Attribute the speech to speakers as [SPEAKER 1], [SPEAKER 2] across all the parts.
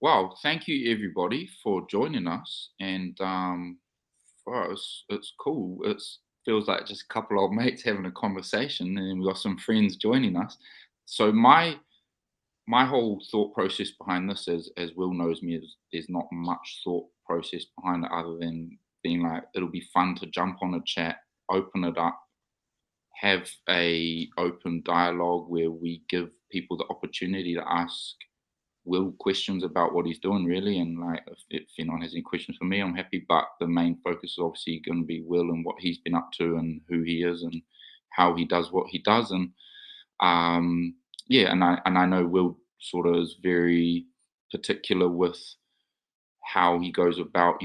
[SPEAKER 1] Wow, thank you everybody for joining us. And wow, it's cool. It feels like just a couple old mates having a conversation, and then we've got some friends joining us. So my whole thought process behind this is, as Will knows me, is there's not much thought process behind it other than being like it'll be fun to jump on a chat, open it up, have a open dialogue where we give people the opportunity to ask Will questions about what he's doing really, and like if anyone has any questions for me, I'm happy. But the main focus is obviously going to be Will and what he's been up to and who he is and how he does what he does. And um, yeah, and I know Will sort of is very particular with how he goes about,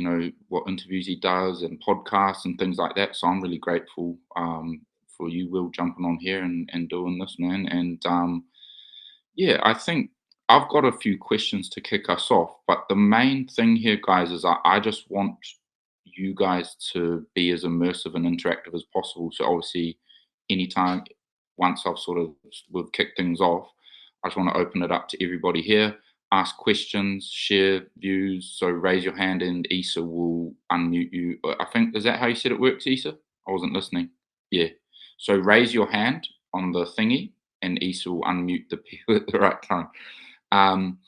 [SPEAKER 1] what interviews he does and podcasts and things like that. So I'm really grateful for you, Will, jumping on here and doing this, man. And yeah, I think I've got a few questions to kick us off, but the main thing here, guys, is I just want you guys to be as immersive and interactive as possible. So obviously, anytime once I've sort of we've kicked things off, I just want to open it up to everybody here. Ask questions, share views. So raise your hand, and Issa will unmute you. I think is that how you said it works, Issa? I wasn't listening. Yeah. So raise your hand on the thingy, and Issa will unmute the people at the right time. Um,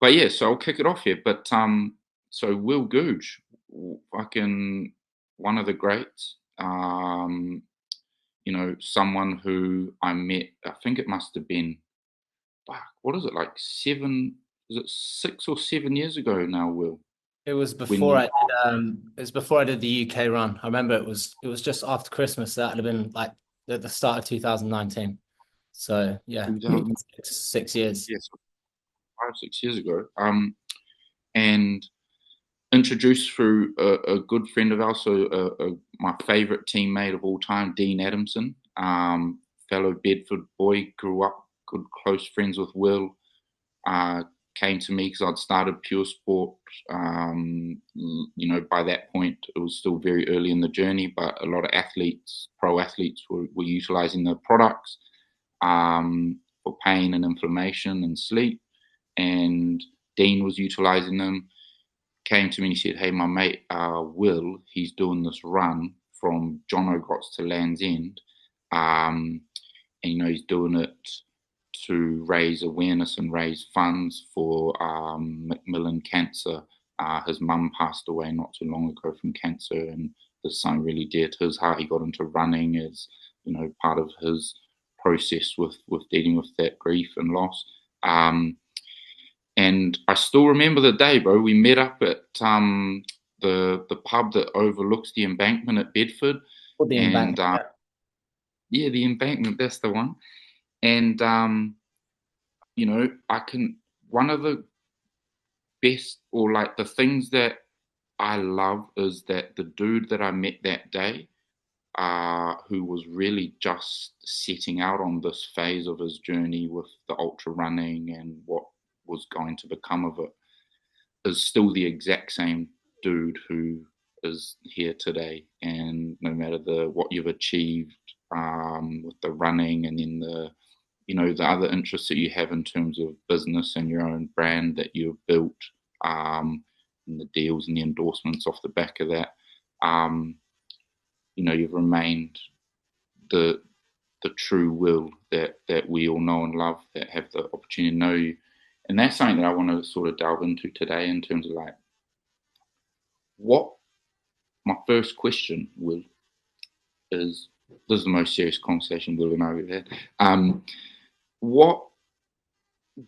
[SPEAKER 1] but yeah, so I'll kick it off here. But so Will Goodge, fucking one of the greats. Someone who I met. I think it must have been, fuck, what is it like 7? Is it 6 or 7 years ago now, Will?
[SPEAKER 2] It was
[SPEAKER 1] When
[SPEAKER 2] before
[SPEAKER 1] you
[SPEAKER 2] I did it was before I did the UK run. I remember it was just after Christmas. That would have been like the start of 2019. So yeah,
[SPEAKER 1] 2000,
[SPEAKER 2] 6 years.
[SPEAKER 1] yes, 5 6 years ago. And introduced through a good friend of ours, so my favourite teammate of all time, Dean Adamson, fellow Bedford boy, grew up good close friends with Will. Uh, Came to me because I'd started pure sport. By that point, it was still very early in the journey, but a lot of athletes, pro athletes, were utilizing the products for pain and inflammation and sleep. And Dean was utilizing them, came to me and he said, "Hey, my mate Will, he's doing this run from John O'Groats to Land's End, and he's doing it to raise awareness and raise funds for Macmillan cancer. His mum passed away not too long ago from cancer, and this son really dear to his heart. He got into running as part of his process with dealing with that grief and loss." And I still remember the day, bro. We met up at the pub that overlooks the embankment at Bedford,
[SPEAKER 2] For the
[SPEAKER 1] and
[SPEAKER 2] embankment.
[SPEAKER 1] yeah, the embankment. That's the one. And I can one of the best or like the things that I love is that the dude that I met that day, who was really just setting out on this phase of his journey with the ultra running and what was going to become of it, is still the exact same dude who is here today. And no matter what you've achieved with the running, and then the other interests that you have in terms of business and your own brand that you've built, and the deals and the endorsements off the back of that, um, you've remained the true Will that we all know and love, that have the opportunity to know you. And that's something that I want to sort of delve into today in terms of like what my first question, Will, is. This is the most serious conversation Will and I have had. What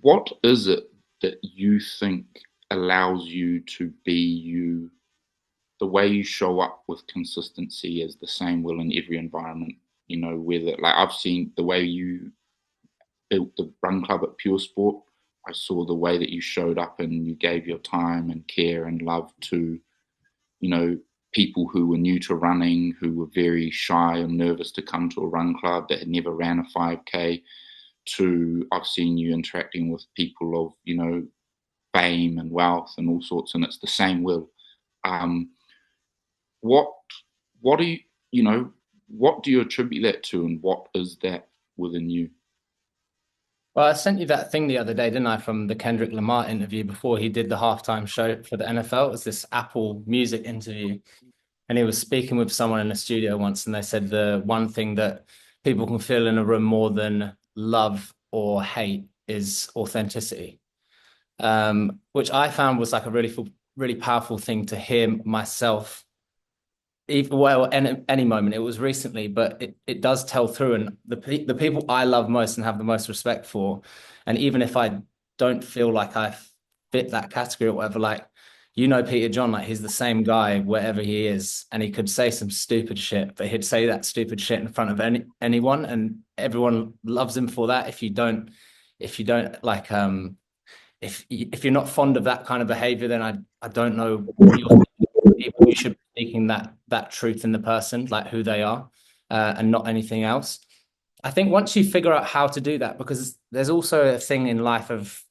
[SPEAKER 1] what is it that you think allows you to be you, the way you show up with consistency as the same Will in every environment? Whether like I've seen the way you built the run club at Pure Sport. I saw the way that you showed up and you gave your time and care and love to, you know, people who were new to running, who were very shy and nervous to come to a run club that had never ran a 5K, to I've seen you interacting with people of, fame and wealth and all sorts, and it's the same Will. Um, what what do what do you attribute that to, and what is that within you?
[SPEAKER 2] Well, I sent you that thing the other day, didn't I, from the Kendrick Lamar interview before he did the halftime show for the NFL. It was this Apple Music interview. And he was speaking with someone in the studio once, and they said the one thing that people can feel in a room more than love or hate is authenticity, which I found was like a really powerful thing to hear myself. Even well, any moment. It was recently, but it does tell through. And the people I love most and have the most respect for, and even if I don't feel like I fit that category or whatever, like Peter John, like he's the same guy wherever he is, and he could say some stupid shit, but he'd say that stupid shit in front of anyone, and everyone loves him for that. If you don't like if you're not fond of that kind of behavior, then I don't know what you're people. You should be seeking that truth in the person, like who they are, and not anything else. I think once you figure out how to do that, because there's also a thing in life of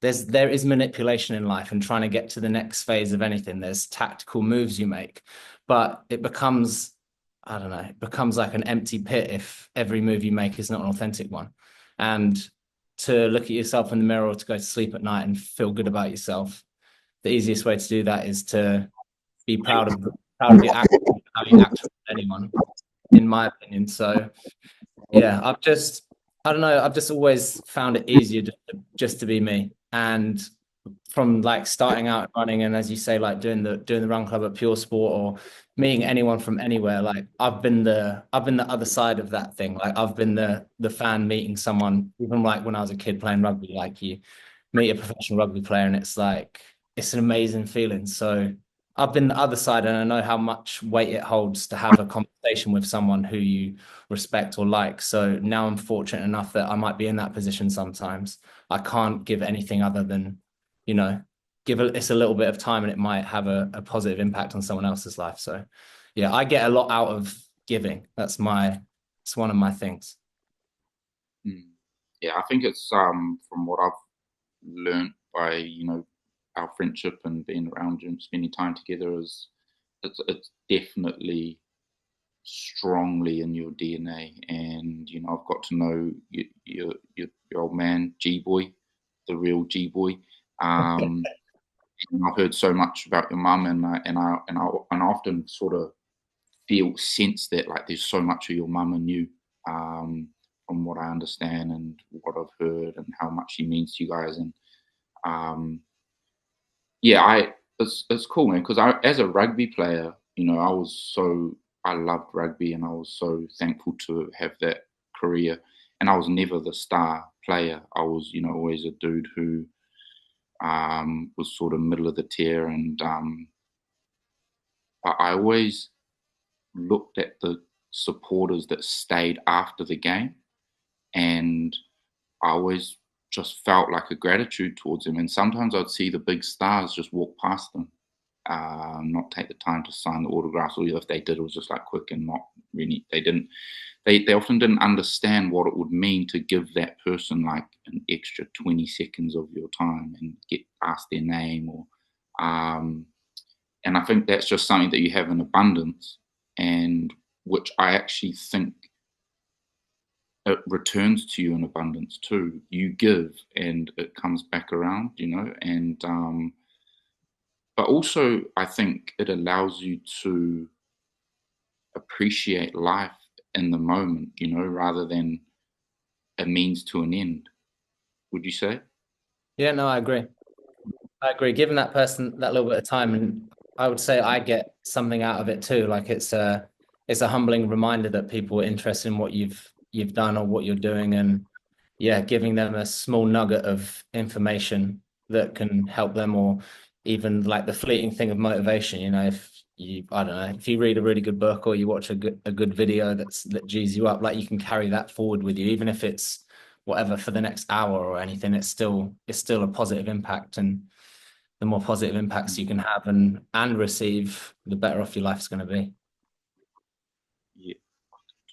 [SPEAKER 2] there is manipulation in life and trying to get to the next phase of anything. There's tactical moves you make, but it becomes, I don't know, it becomes like an empty pit if every move you make is not an authentic one. And to look at yourself in the mirror or to go to sleep at night and feel good about yourself, the easiest way to do that is to be proud of your actions, how you act with anyone, in my opinion. So yeah, I don't know, I've just always found it easier just to be me. And from like starting out running and as you say, like doing the run club at Pure Sport or meeting anyone from anywhere, like I've been the other side of that thing. Like I've been the fan meeting someone, even like when I was a kid playing rugby, like you meet a professional rugby player and it's like it's an amazing feeling. So I've been the other side and I know how much weight it holds to have a conversation with someone who you respect or like. So now I'm fortunate enough that I might be in that position sometimes. I can't give anything other than, you know, it's a little bit of time and it might have a positive impact on someone else's life. So yeah, I get a lot out of giving. It's one of my things.
[SPEAKER 1] Mm. Yeah, I think it's from what I've learned by our friendship and being around you and spending time together is it's definitely strongly in your DNA. And I've got to know your old man G Boy, the real G Boy. Um, and I've heard so much about your mum, and I often sort of feel sense that like there's so much of your mum and you, um, from what I understand and what I've heard, and how much she means to you guys. And um, yeah, it's cool, man. Because I, as a rugby player, I loved rugby, and I was so thankful to have that career. And I was never the star player. I was, always a dude who was sort of middle of the tier, and I always looked at the supporters that stayed after the game, and I always just felt like a gratitude towards them. And sometimes I'd see the big stars just walk past them, not take the time to sign the autographs, or if they did, it was just like quick and not really. They didn't. They often didn't understand what it would mean to give that person like an extra 20 seconds of your time and get asked their name, or and I think that's just something that you have in abundance, and which I actually think it returns to you in abundance too. You give and it comes back around, and but also I think it allows you to appreciate life in the moment, rather than a means to an end. Would you say?
[SPEAKER 2] Yeah, no, I agree. I agree. Giving that person that little bit of time, and I would say I get something out of it too. Like it's a humbling reminder that people are interested in what you've done or what you're doing, and yeah, giving them a small nugget of information that can help them, or even like the fleeting thing of motivation. If you, I don't know, if you read a really good book or you watch a good video that G's you up, like you can carry that forward with you, even if it's whatever for the next hour or anything. It's still a positive impact, and the more positive impacts you can have and receive, the better off your life's going to be.
[SPEAKER 1] Yeah,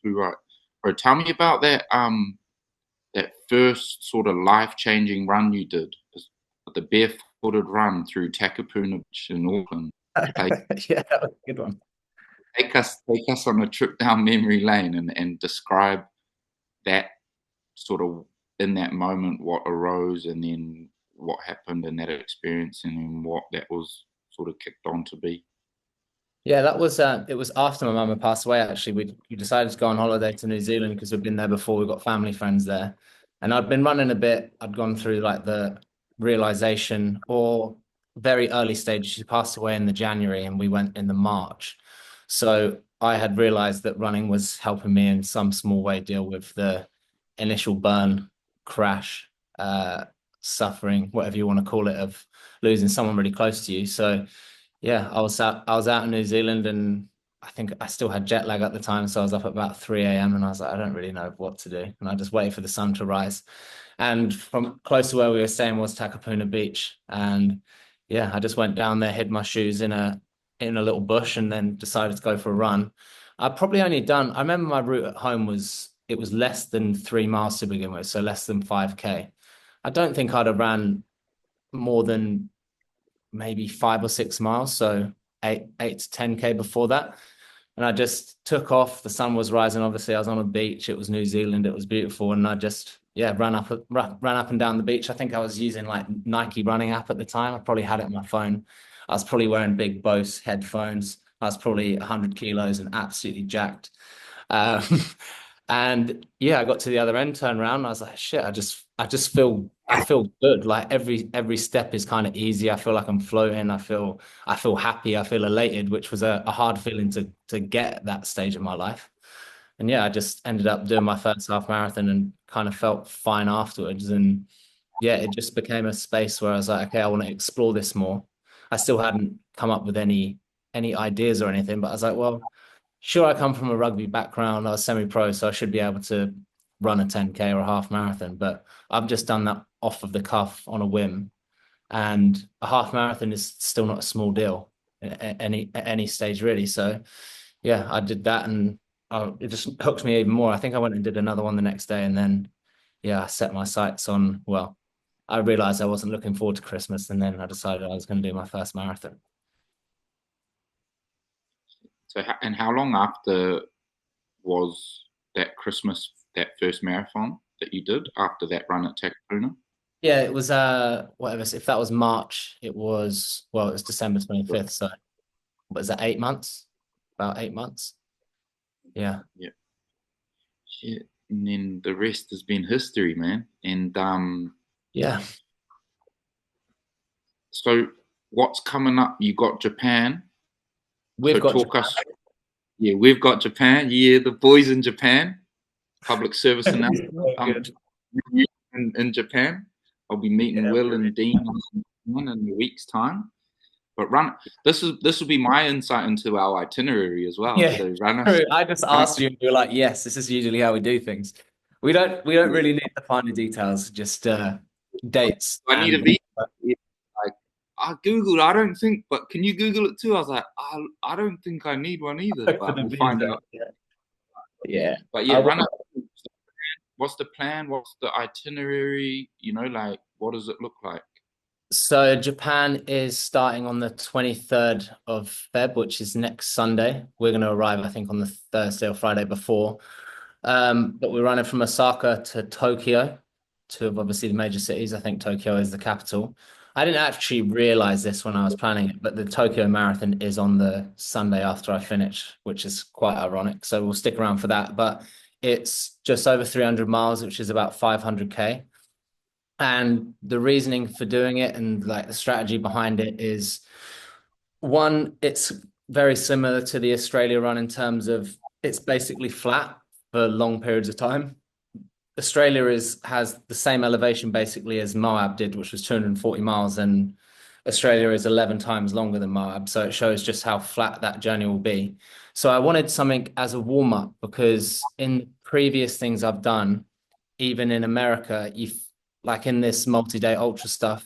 [SPEAKER 1] too right. Bro, tell me about that first sort of life changing run you did, the barefooted run through Takapuna Beach in Auckland. Take,
[SPEAKER 2] Yeah, that was a good one.
[SPEAKER 1] take us on a trip down memory lane, and describe that sort of in that moment what arose, and then what happened in that experience, and then what that was sort of kicked on to be.
[SPEAKER 2] Yeah, that was it was after my mum had passed away actually. We decided to go on holiday to New Zealand because we'd been there before, we got family friends there. And I'd been running a bit, I'd gone through like the realization or very early stages. She passed away in the January and we went in the March. So I had realized that running was helping me in some small way deal with the initial burn, crash, suffering, whatever you want to call it, of losing someone really close to you. So yeah, I was out in New Zealand and I think I still had jet lag at the time, so I was up at about 3 a.m. and I was like, I don't really know what to do. And I just waited for the sun to rise. And from close to where we were staying was Takapuna Beach. And yeah, I just went down there, hid my shoes in a little bush, and then decided to go for a run. I remember my route at home was it was less than 3 miles to begin with, so less than 5K. I don't think I'd have ran more than maybe 5 or 6 miles, so eight to 10K before that. And I just took off. The sun was rising. Obviously, I was on a beach. It was New Zealand. It was beautiful, and I just ran up and down the beach. I think I was using like Nike running app at the time. I probably had it on my phone. I was probably wearing big Bose headphones. I was probably 100 kilos and absolutely jacked. Um, and yeah, I got to the other end, turned around, and I was like, shit, I feel good. Like every step is kind of easy. I feel like I'm floating. I feel happy. I feel elated, which was a hard feeling to get at that stage of my life. And yeah, I just ended up doing my first half marathon and kind of felt fine afterwards. And yeah, it just became a space where I was like, okay, I want to explore this more. I still hadn't come up with any ideas or anything, but I was like, well, sure, I come from a rugby background. I was semi-pro, so I should be able to run a 10K or a half marathon. But I've just done that off of the cuff on a whim. And a half marathon is still not a small deal at any stage, really. So yeah, I did that, and it just hooked me even more. I think I went and did another one the next day, and then yeah, I set my sights on. Well, I realized I wasn't looking forward to Christmas, and then I decided I was going to do my first marathon.
[SPEAKER 1] So, and how long after was that Christmas, that first marathon that you did after that run at Takapuna?
[SPEAKER 2] Yeah, it was whatever. If that was March, it was December 25th. So what is that, 8 months? About 8 months. Yeah.
[SPEAKER 1] Yeah, shit. And then the rest has been history, man. And
[SPEAKER 2] Yeah.
[SPEAKER 1] so what's coming up? You got Japan.
[SPEAKER 2] We've
[SPEAKER 1] So
[SPEAKER 2] got
[SPEAKER 1] talk us. Yeah, we've got Japan. Yeah, the boys in Japan. Public service announcement.
[SPEAKER 2] Oh,
[SPEAKER 1] Um,
[SPEAKER 2] good.
[SPEAKER 1] in Japan. I'll be meeting
[SPEAKER 2] Yeah,
[SPEAKER 1] Will and
[SPEAKER 2] brilliant.
[SPEAKER 1] Dean in a week's time. But run. This will be my insight into our itinerary as well.
[SPEAKER 2] Yeah,
[SPEAKER 1] So run us.
[SPEAKER 2] true. I just
[SPEAKER 1] Run us
[SPEAKER 2] asked you, and you were like, "Yes, this is usually how we do things." We don't really need the finer details, just dates
[SPEAKER 1] I need a
[SPEAKER 2] and
[SPEAKER 1] visa. Like I googled. I don't think, but can you Google it too? I was like, I don't think I need one either,
[SPEAKER 2] for
[SPEAKER 1] but
[SPEAKER 2] the
[SPEAKER 1] we'll find
[SPEAKER 2] visa.
[SPEAKER 1] out.
[SPEAKER 2] Yeah, yeah.
[SPEAKER 1] But
[SPEAKER 2] I
[SPEAKER 1] yeah,
[SPEAKER 2] will.
[SPEAKER 1] run it. What's the plan? What's the itinerary? Like what does it look like?
[SPEAKER 2] So Japan is starting on the 23rd of Feb, which is next Sunday. We're going to arrive, I think, on the Thursday or Friday before. But we're running from Osaka to Tokyo, two of obviously the major cities. I think Tokyo is the capital. I didn't actually realize this when I was planning it, but the Tokyo Marathon is on the Sunday after I finish, which is quite ironic. So we'll stick around for that. But it's just over 300 miles, which is about 500K. And the reasoning for doing it and like the strategy behind it is one, it's very similar to the Australia run in terms of it's basically flat for long periods of time. Australia has the same elevation basically as Moab did, which was 240 miles, and Australia is 11 times longer than Moab. So it shows just how flat that journey will be. So I wanted something as a warm up because in previous things I've done, even in America, you like in this multi-day ultra stuff,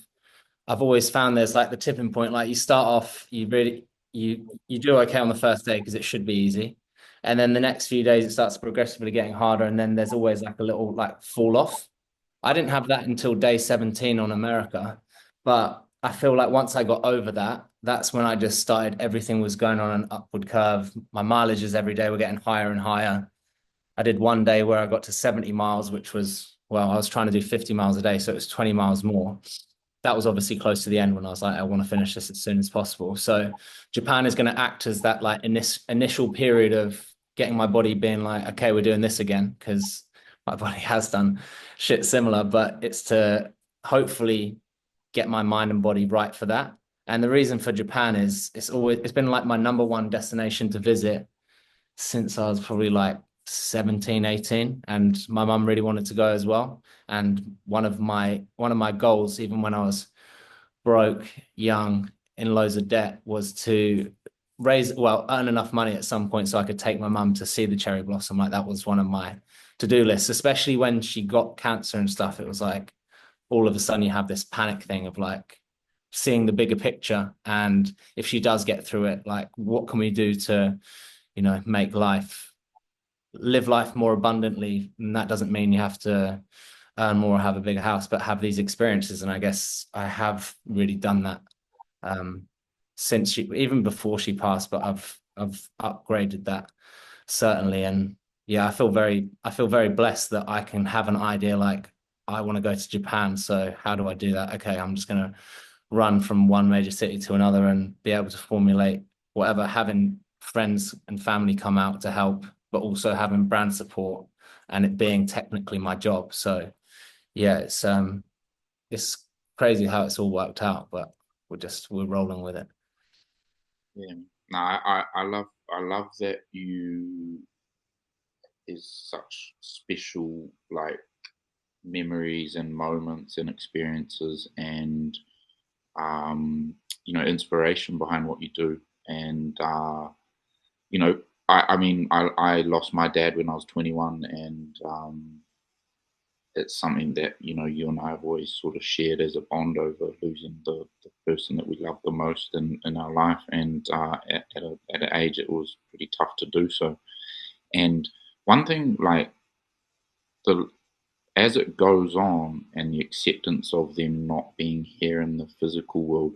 [SPEAKER 2] I've always found there's like the tipping point. Like you start off, you do okay on the first day because it should be easy. And then the next few days it starts progressively getting harder. And then there's always like a little like fall off. I didn't have that until day 17 on America. But I feel like once I got over that, that's when I just started, everything was going on an upward curve. My mileages every day were getting higher and higher. I did one day where I got to 70 miles, which was well, I was trying to do 50 miles a day, so it was 20 miles more. That was obviously close to the end when I was like, I want to finish this as soon as possible. So Japan is going to act as that like initial period of getting my body being like, okay, we're doing this again, because my body has done shit similar, but it's to hopefully get my mind and body right for that. And the reason for Japan is it's been like my number one destination to visit since I was probably like 17, 18, and my mum really wanted to go as well. And one of my goals, even when I was broke, young, in loads of debt, was to earn enough money at some point so I could take my mum to see the cherry blossom. Like that was one of my to-do lists, especially when she got cancer and stuff. It was like all of a sudden you have this panic thing of like seeing the bigger picture. And if she does get through it, like what can we do to, make live life more abundantly? And that doesn't mean you have to earn more or have a bigger house, but have these experiences. And I guess I have really done that um, since even before she passed, but I've upgraded that certainly. And yeah, I feel very blessed that I can have an idea like I want to go to Japan. So how do I do that? Okay, I'm just gonna run from one major city to another and be able to formulate whatever, having friends and family come out to help, but also having brand support and it being technically my job. So yeah, it's crazy how it's all worked out, but we're rolling with it.
[SPEAKER 1] Yeah. No, I love that you is such special like memories and moments and experiences and um inspiration behind what you do. And you know I mean I lost my dad when I was 21, and it's something that you and I have always sort of shared as a bond over losing the person that we love the most in our life. And at an age it was pretty tough to do so. And one thing, like, the as it goes on and the acceptance of them not being here in the physical world,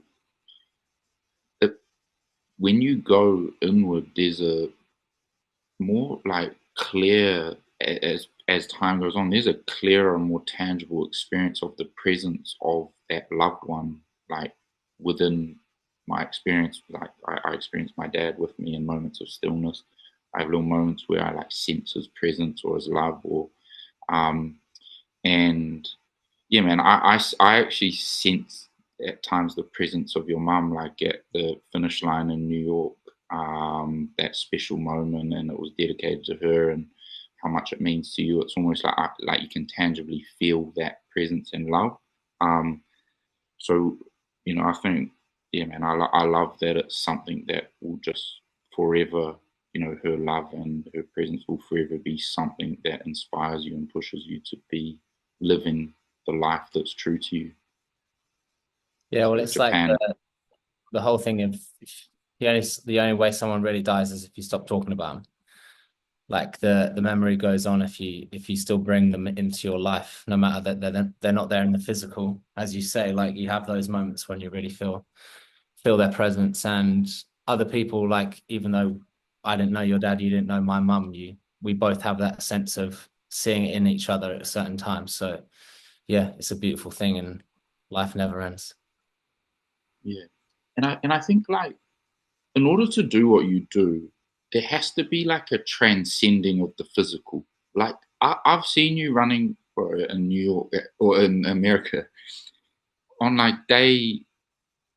[SPEAKER 1] it, when you go inward, there's a more like clear, as time goes on, there's a clearer and more tangible experience of the presence of that loved one, like within my experience. Like I experience my dad with me in moments of stillness. I have little moments where I like sense his presence or his love, or um and yeah, man, I actually sense at times the presence of your mum, like at the finish line in New York, that special moment, and it was dedicated to her, and how much it means to you. It's almost like you can tangibly feel that presence and love. Um, so, I think, yeah, man, I love that it's something that will just forever, her love and her presence will forever be something that inspires you and pushes you to be living the life that's true to you.
[SPEAKER 2] Yeah, well,
[SPEAKER 1] So
[SPEAKER 2] it's like
[SPEAKER 1] Japan,
[SPEAKER 2] the whole thing of the only way someone really dies is if you stop talking about them. Like the memory goes on if you still bring them into your life, no matter that they're not there in the physical, as you say. Like you have those moments when you really feel their presence. And other people, like even though I didn't know your dad, you didn't know my mum, we both have that sense of seeing it in each other at a certain time. So yeah, it's a beautiful thing, and life never ends.
[SPEAKER 1] yeah, and I think, like, in order to do what you do, there has to be like a transcending of the physical. Like I've seen you running in New York, or in America, on like day,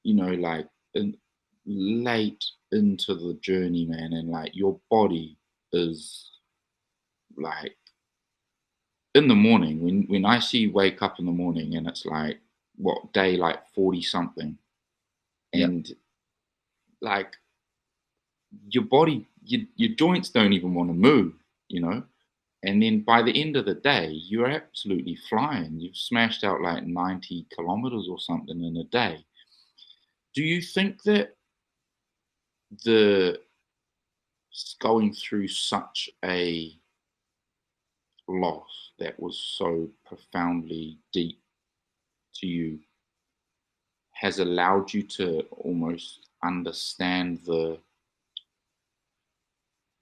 [SPEAKER 1] like in, late into the journey, man, and like your body is like in the morning when I see you wake up in the morning and it's like what day, like 40 something,
[SPEAKER 2] Yeah.
[SPEAKER 1] and like your body, your joints don't even want to move, you know. And then by the end of the day, you're absolutely flying. You've smashed out like 90 kilometers or something in a day. Do you think that the going through such a loss that was so profoundly deep to you has allowed you to almost understand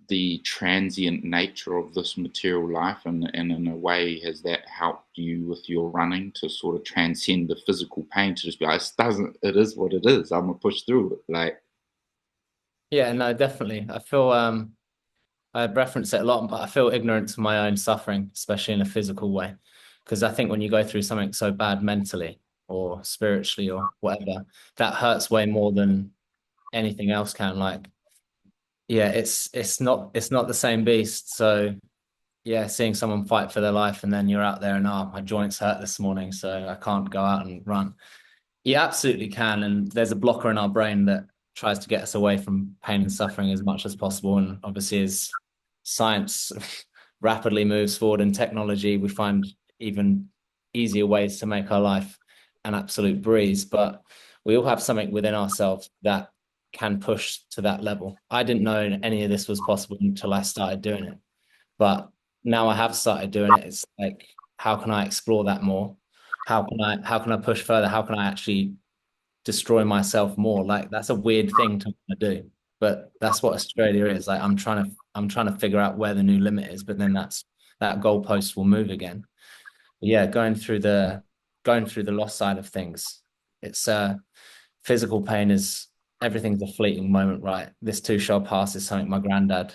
[SPEAKER 1] the transient nature of this material life, and in a way, has that helped you with your running to sort of transcend the physical pain to just be like, it is what it is. I'm gonna push through it. Like,
[SPEAKER 2] Yeah, no, definitely. I feel I reference it a lot, but I feel ignorant to my own suffering, especially in a physical way. Because I think when you go through something so bad mentally or spiritually or whatever, that hurts way more than anything else can. Like, yeah, it's not the same beast. So yeah, seeing someone fight for their life and then you're out there and my joints hurt this morning, so I can't go out and run. You absolutely can. And there's a blocker in our brain that tries to get us away from pain and suffering as much as possible. And obviously, as science rapidly moves forward in technology, we find even easier ways to make our life an absolute breeze. But we all have something within ourselves that can push to that level. I didn't know any of this was possible until I started doing it. But now I have started doing it. It's like, how can I explore that more? How can I push further? How can I actually destroy myself more? Like that's a weird thing to want to do. But that's what Australia is. Like I'm trying to figure out where the new limit is, but then that goalpost will move again. Yeah, going through the loss side of things. It's physical pain is everything's a fleeting moment, right? This too shall pass is something my granddad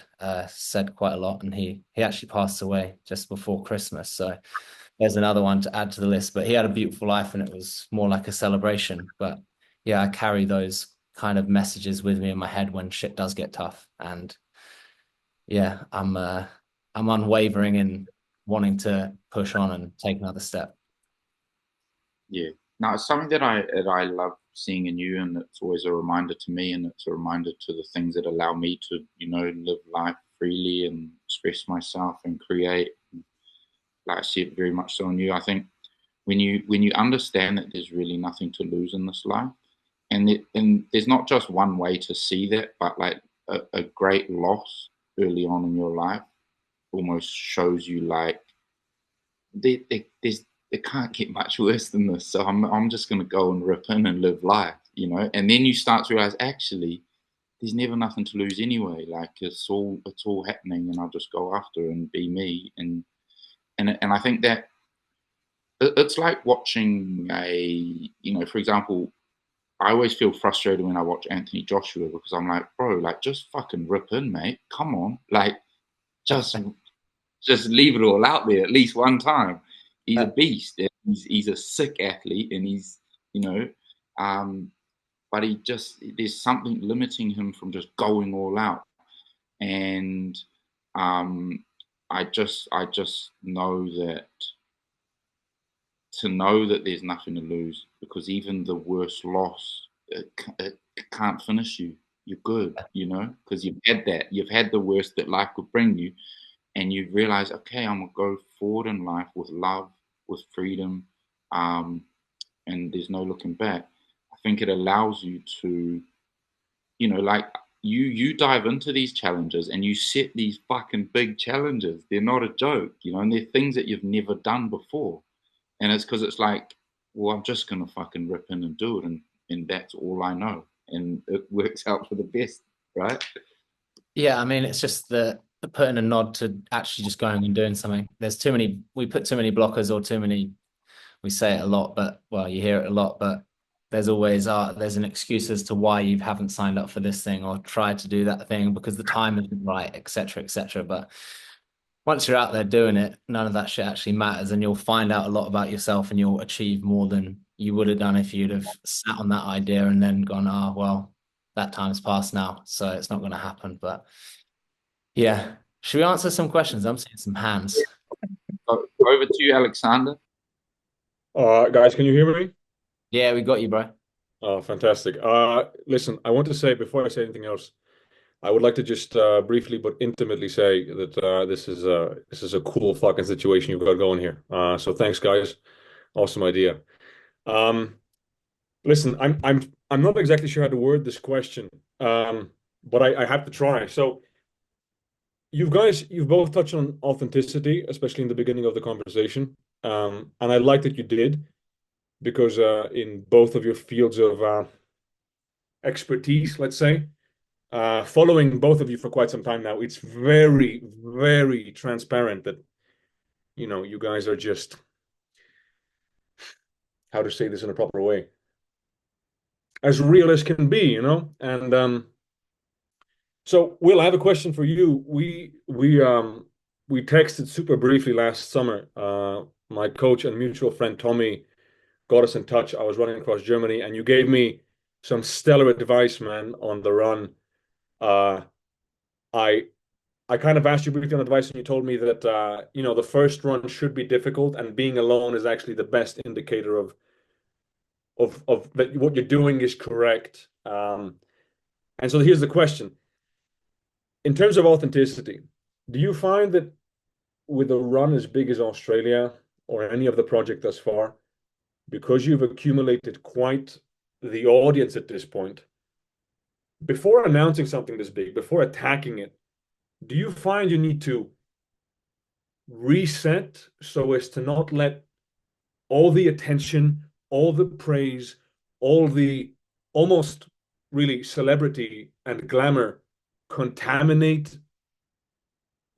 [SPEAKER 2] said quite a lot, and he actually passed away just before Christmas. So there's another one to add to the list. But he had a beautiful life, and it was more like a celebration. But yeah, I carry those kind of messages with me in my head when shit does get tough. And yeah, I'm unwavering in wanting to push on and take another step.
[SPEAKER 1] yeah. Now, it's something that I love seeing in you, and it's always a reminder to me, and it's a reminder to the things that allow me to, live life freely and express myself and create. Like I see it very much so in you. I think when you understand that there's really nothing to lose in this life, and there's not just one way to see that, but like a great loss early on in your life almost shows you like there's it can't get much worse than this. So I'm just gonna go and rip in and live life, And then you start to realize actually there's never nothing to lose anyway. Like it's all happening, and I'll just go after and be me. And I think that it's like watching for example, I always feel frustrated when I watch Anthony Joshua because I'm like, bro, like just fucking rip in, mate. Come on, like just just leave it all out there at least one time. He's a beast. And he's a sick athlete, and you know, um, but he just there's something limiting him from just going all out. And um, I just know that to know that there's nothing to lose because even the worst loss it can't finish you. You're good, because you've had the worst that life could bring you, and you realize, okay, I'm gonna go forward in life with love, with freedom, and there's no looking back. I think it allows you to, like you dive into these challenges and you set these fucking big challenges. They're not a joke, and they're things that you've never done before. And it's because it's like, well, I'm just gonna fucking rip in and do it, and that's all I know, and it works out for the best, right?
[SPEAKER 2] Yeah, I mean, it's just the putting a nod to actually just going and doing something. We put too many blockers or too many, we say it a lot, but well, you hear it a lot, but there's an excuse as to why you haven't signed up for this thing or tried to do that thing because the time isn't right, etc., etc. But once you're out there doing it, none of that shit actually matters, and you'll find out a lot about yourself, and you'll achieve more than you would have done if you'd have sat on that idea and then gone, well, that time's passed now, so it's not going to happen. But yeah, should we answer some questions? I'm seeing some hands.
[SPEAKER 1] Over to you, Alexander.
[SPEAKER 3] Guys, can you hear me?
[SPEAKER 2] Yeah, we got you, bro.
[SPEAKER 3] Oh, fantastic. Listen, I want to say before I say anything else, I would like to just briefly but intimately say that this is a cool fucking situation you've got going here. So thanks, guys. Awesome idea. Um, Listen, I'm not exactly sure how to word this question, but I have to try. So you've both touched on authenticity, especially in the beginning of the conversation, and I like that you did because in both of your fields of expertise, let's say, following both of you for quite some time now, it's very, very transparent that, you guys are just, how to say this in a proper way, as real as can be, And so, Will, I have a question for you. We texted super briefly last summer. My coach and mutual friend Tommy got us in touch. I was running across Germany, and you gave me some stellar advice, man, on the run. Uh, I I kind of asked you briefly on advice, and you told me that the first run should be difficult, and being alone is actually the best indicator of that what you're doing is correct. And so here's the question: in terms of authenticity, do you find that with a run as big as Australia or any of the project thus far, because you've accumulated quite the audience at this point, before announcing something this big, before attacking it, do you find you need to reset so as to not let all the attention, all the praise, all the almost really celebrity and glamour contaminate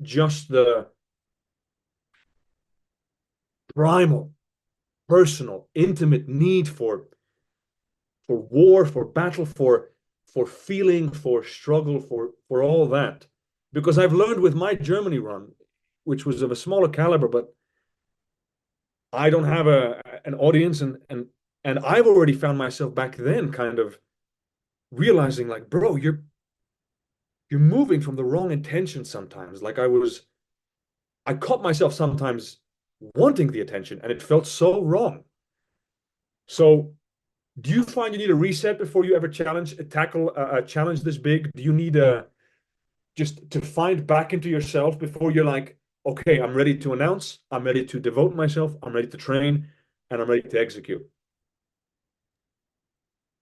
[SPEAKER 3] just the primal, personal, intimate need for war, for battle, for feeling, for struggle, for all that? Because I've learned with my Germany run, which was of a smaller caliber, but I don't have an audience, and I've already found myself back then kind of realizing, like, bro, you're moving from the wrong intention sometimes. Like I caught myself sometimes wanting the attention, and it felt so wrong. So, do you find you need a reset before you ever tackle a challenge this big? Do you need a just to find back into yourself before you're like, okay, I'm ready to announce, I'm ready to devote myself, I'm ready to train, and I'm ready to execute?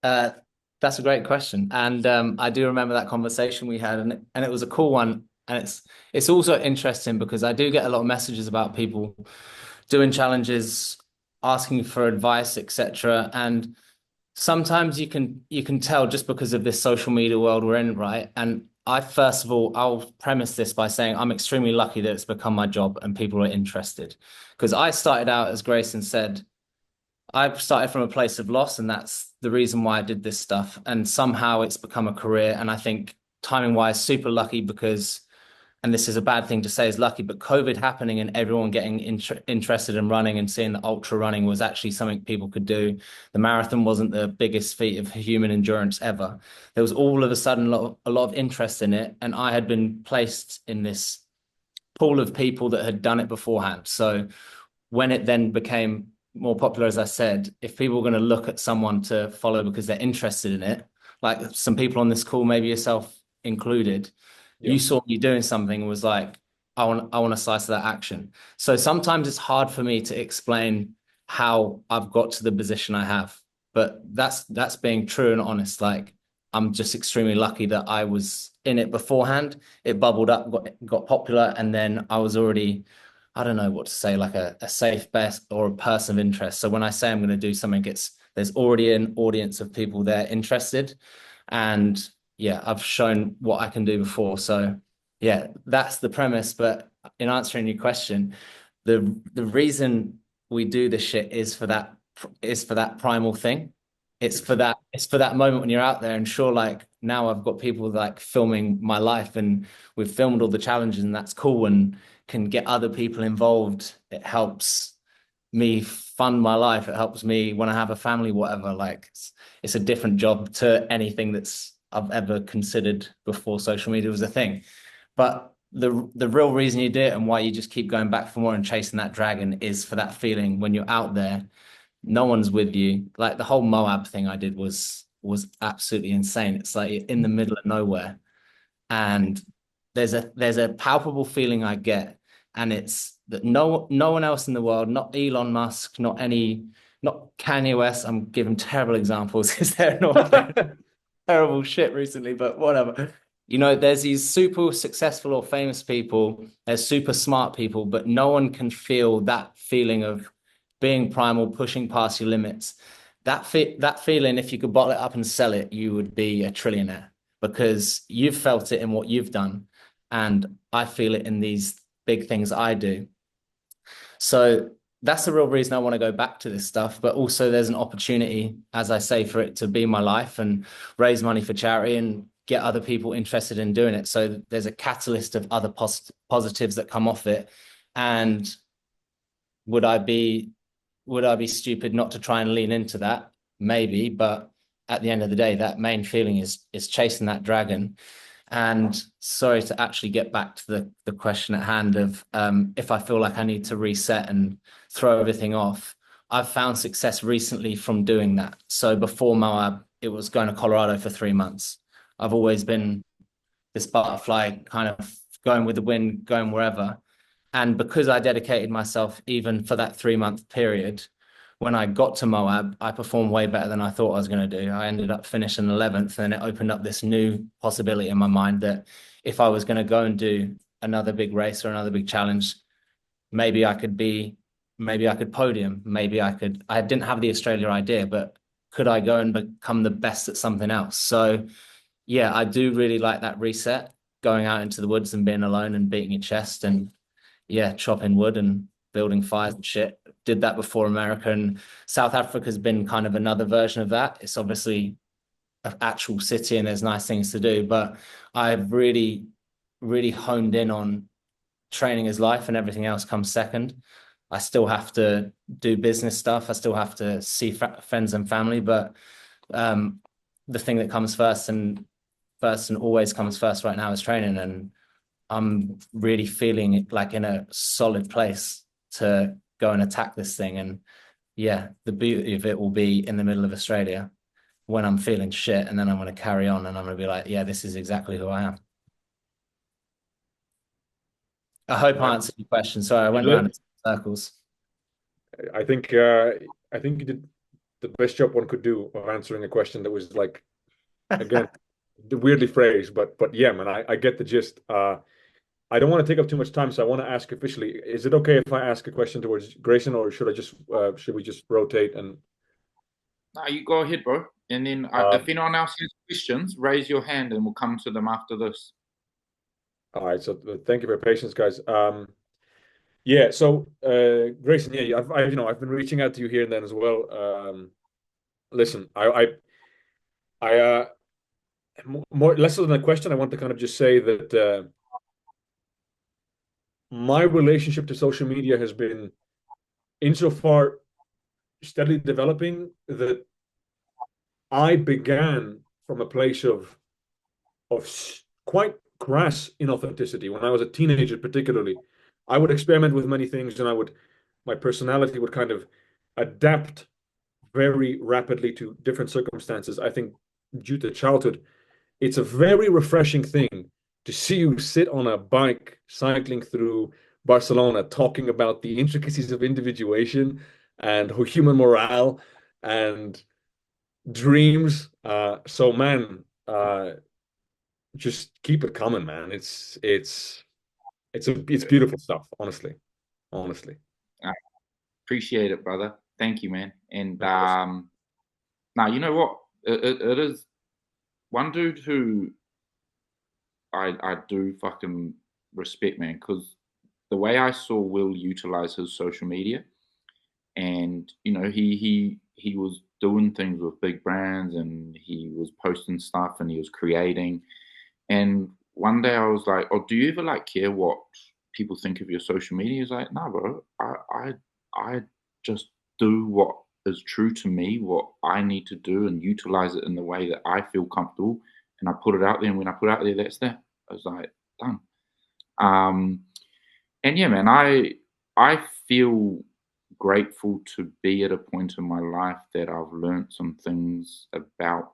[SPEAKER 2] Uh, that's a great question, and I do remember that conversation we had, and it was a cool one. And it's also interesting because I do get a lot of messages about people doing challenges, asking for advice, etc. And sometimes you can tell just because of this social media world we're in, right? And I first of all, I'll premise this by saying I'm extremely lucky that it's become my job and people are interested. Because I started out, as Grayson said, I started from a place of loss, and that's the reason why I did this stuff. And somehow it's become a career. And I think timing wise, super lucky because, and this is a bad thing to say is lucky, but COVID happening and everyone getting interested in running and seeing the ultra running was actually something people could do. The marathon wasn't the biggest feat of human endurance ever. There was all of a sudden a lot of interest in it. And I had been placed in this pool of people that had done it beforehand. So when it then became more popular, as I said, if people were going to look at someone to follow because they're interested in it, like some people on this call, maybe yourself included,
[SPEAKER 3] Yeah.
[SPEAKER 2] you saw me doing something and was like, I want a slice of that action. So sometimes it's hard for me to explain how I've got to the position I have, but that's being true and honest. Like I'm just extremely lucky that I was in it beforehand. It bubbled up, got popular, and then I was already, I don't know what to say, like a safe bet or a person of interest. So when I say I'm going to do something, there's already an audience of people there interested. And yeah, I've shown what I can do before. So yeah, that's the premise. But in answering your question, the reason we do this shit is for that primal thing. It's for that moment when you're out there, and sure, like now I've got people like filming my life and we've filmed all the challenges, and that's cool and can get other people involved. It helps me fund my life. It helps me when I have a family, whatever. Like it's a different job to anything that's I've ever considered before social media was a thing. But the real reason you do it and why you just keep going back for more and chasing that dragon is for that feeling when you're out there, no one's with you. Like the whole Moab thing I did was absolutely insane. It's like you're in the middle of nowhere, and there's a palpable feeling I get, and it's that no one else in the world, not Elon Musk, not Kanye West. I'm giving terrible examples because they're not terrible shit recently, but whatever. There's these super successful or famous people, there's super smart people, but no one can feel that feeling of being primal, pushing past your limits. That feeling, if you could bottle it up and sell it, you would be a trillionaire. because you've felt it in what you've done, and I feel it in these big things I do. So that's the real reason I want to go back to this stuff. But also, there's an opportunity, as I say, for it to be my life and raise money for charity and get other people interested in doing it. So there's a catalyst of other positives that come off it. And would I be stupid not to try and lean into that? Maybe, but at the end of the day, that main feeling is chasing that dragon. And sorry, to actually get back to the question at hand of if I feel like I need to reset and throw everything off, I've found success recently from doing that. So before Moab, it was going to Colorado for 3 months. I've always been this butterfly, kind of going with the wind, going wherever. And because I dedicated myself even for that 3 month period, when I got to Moab, I performed way better than I thought I was going to do. I ended up finishing 11th, and it opened up this new possibility in my mind that if I was going to go and do another big race or another big challenge, maybe I could podium, I didn't have the Australia idea, but could I go and become the best at something else? So yeah, I do really like that reset, going out into the woods and being alone and beating your chest and yeah, chopping wood and building fires and shit. Did that before America, and South Africa's been kind of another version of that. It's obviously an actual city and there's nice things to do, but I've really, really honed in on training as life, and everything else comes second. I still have to do business stuff. I still have to see friends and family, but the thing that comes first and always comes first right now is training. And I'm really feeling it like in a solid place to go and attack this thing. And yeah, the beauty of it will be in the middle of Australia when I'm feeling shit, and then I'm going to carry on and I'm going to be like, yeah, this is exactly who I am. I hope I answered your question. Sorry, I went around in circles.
[SPEAKER 3] I think you did the best job one could do of answering a question that was like, again, weirdly phrased, but yeah, man, I get the gist. I don't want to take up too much time, so I want to ask officially, is it okay if I ask a question towards Grayson, or should we just rotate and
[SPEAKER 1] No, you go ahead, bro. And then if anyone else has questions, raise your hand and we'll come to them after this.
[SPEAKER 3] All right, so thank you for your patience, guys. Yeah, so Grayson, yeah, I've been reaching out to you here and then as well. Listen, more less than a question, I want to kind of just say that my relationship to social media has been insofar steadily developing that I began from a place of quite crass inauthenticity when I was a teenager, particularly. I would experiment with many things, and my personality would kind of adapt very rapidly to different circumstances. I think due to childhood, it's a very refreshing thing to see you sit on a bike cycling through Barcelona, talking about the intricacies of individuation and human morale and dreams. So man, just keep it coming, man. It's beautiful stuff, honestly. Honestly.
[SPEAKER 1] I appreciate it, brother. Thank you, man. And now you know what? It is one dude who I do fucking respect, man, because the way I saw Will utilize his social media, and you know, he was doing things with big brands, and he was posting stuff, and he was creating. And one day I was like, "Oh, do you ever like care what people think of your social media?" He's like, "No, bro. I just do what is true to me, what I need to do, and utilize it in the way that I feel comfortable, and I put it out there. And when I put it out there, that's that." I was like, done. And yeah, man, I feel grateful to be at a point in my life that I've learned some things about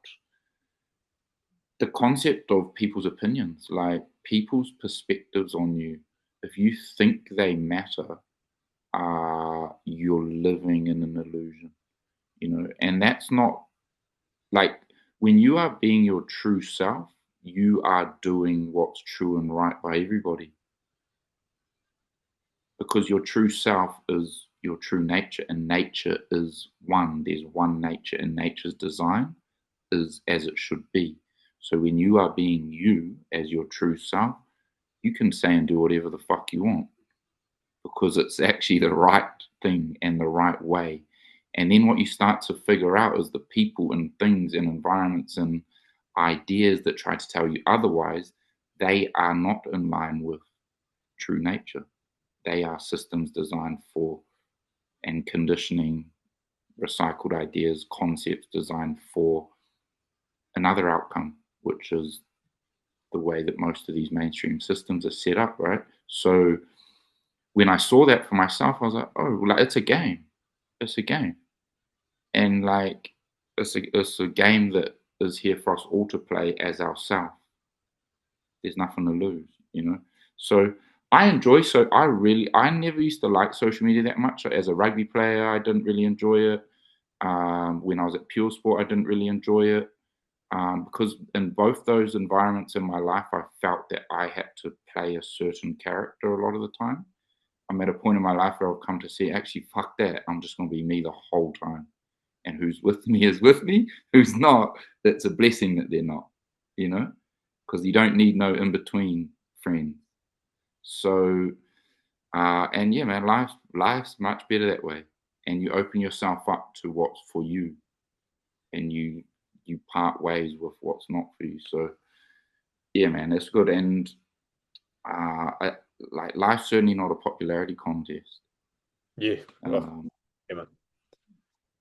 [SPEAKER 1] the concept of people's opinions, like people's perspectives on you. If you think they matter, you're living in an illusion, you know, and that's not like when you are being your true self, you are doing what's true and right by everybody because your true self is your true nature, and nature is one. There's one nature, and nature's design is as it should be. So when you are being you as your true self, you can say and do whatever the fuck you want because it's actually the right thing and the right way. And then what you start to figure out is the people and things and environments and ideas that try to tell you otherwise, they are not in line with true nature. They are systems designed for and conditioning, recycled ideas, concepts designed for another outcome, which is the way that most of these mainstream systems are set up, right? So when I saw that for myself, I was like, oh, like it's a game. It's a game. And like it's a game that is here for us all to play as ourselves. There's nothing to lose, you know. So I never used to like social media that much. As a rugby player, I didn't really enjoy it. When I was at Pure Sport, I didn't really enjoy it. Because in both those environments in my life, I felt that I had to play a certain character a lot of the time. I'm at a point in my life where I've come to see, actually, fuck that. I'm just going to be me the whole time. And who's with me is with me. Who's not, that's a blessing that they're not, you know, because you don't need no in between friends. So, and yeah, man, life's much better that way. And you open yourself up to what's for you, and you part ways with what's not for you. So, yeah, man, that's good. And like life's certainly not a popularity contest.
[SPEAKER 3] Yeah. Oh,
[SPEAKER 1] Um,
[SPEAKER 3] yeah, man.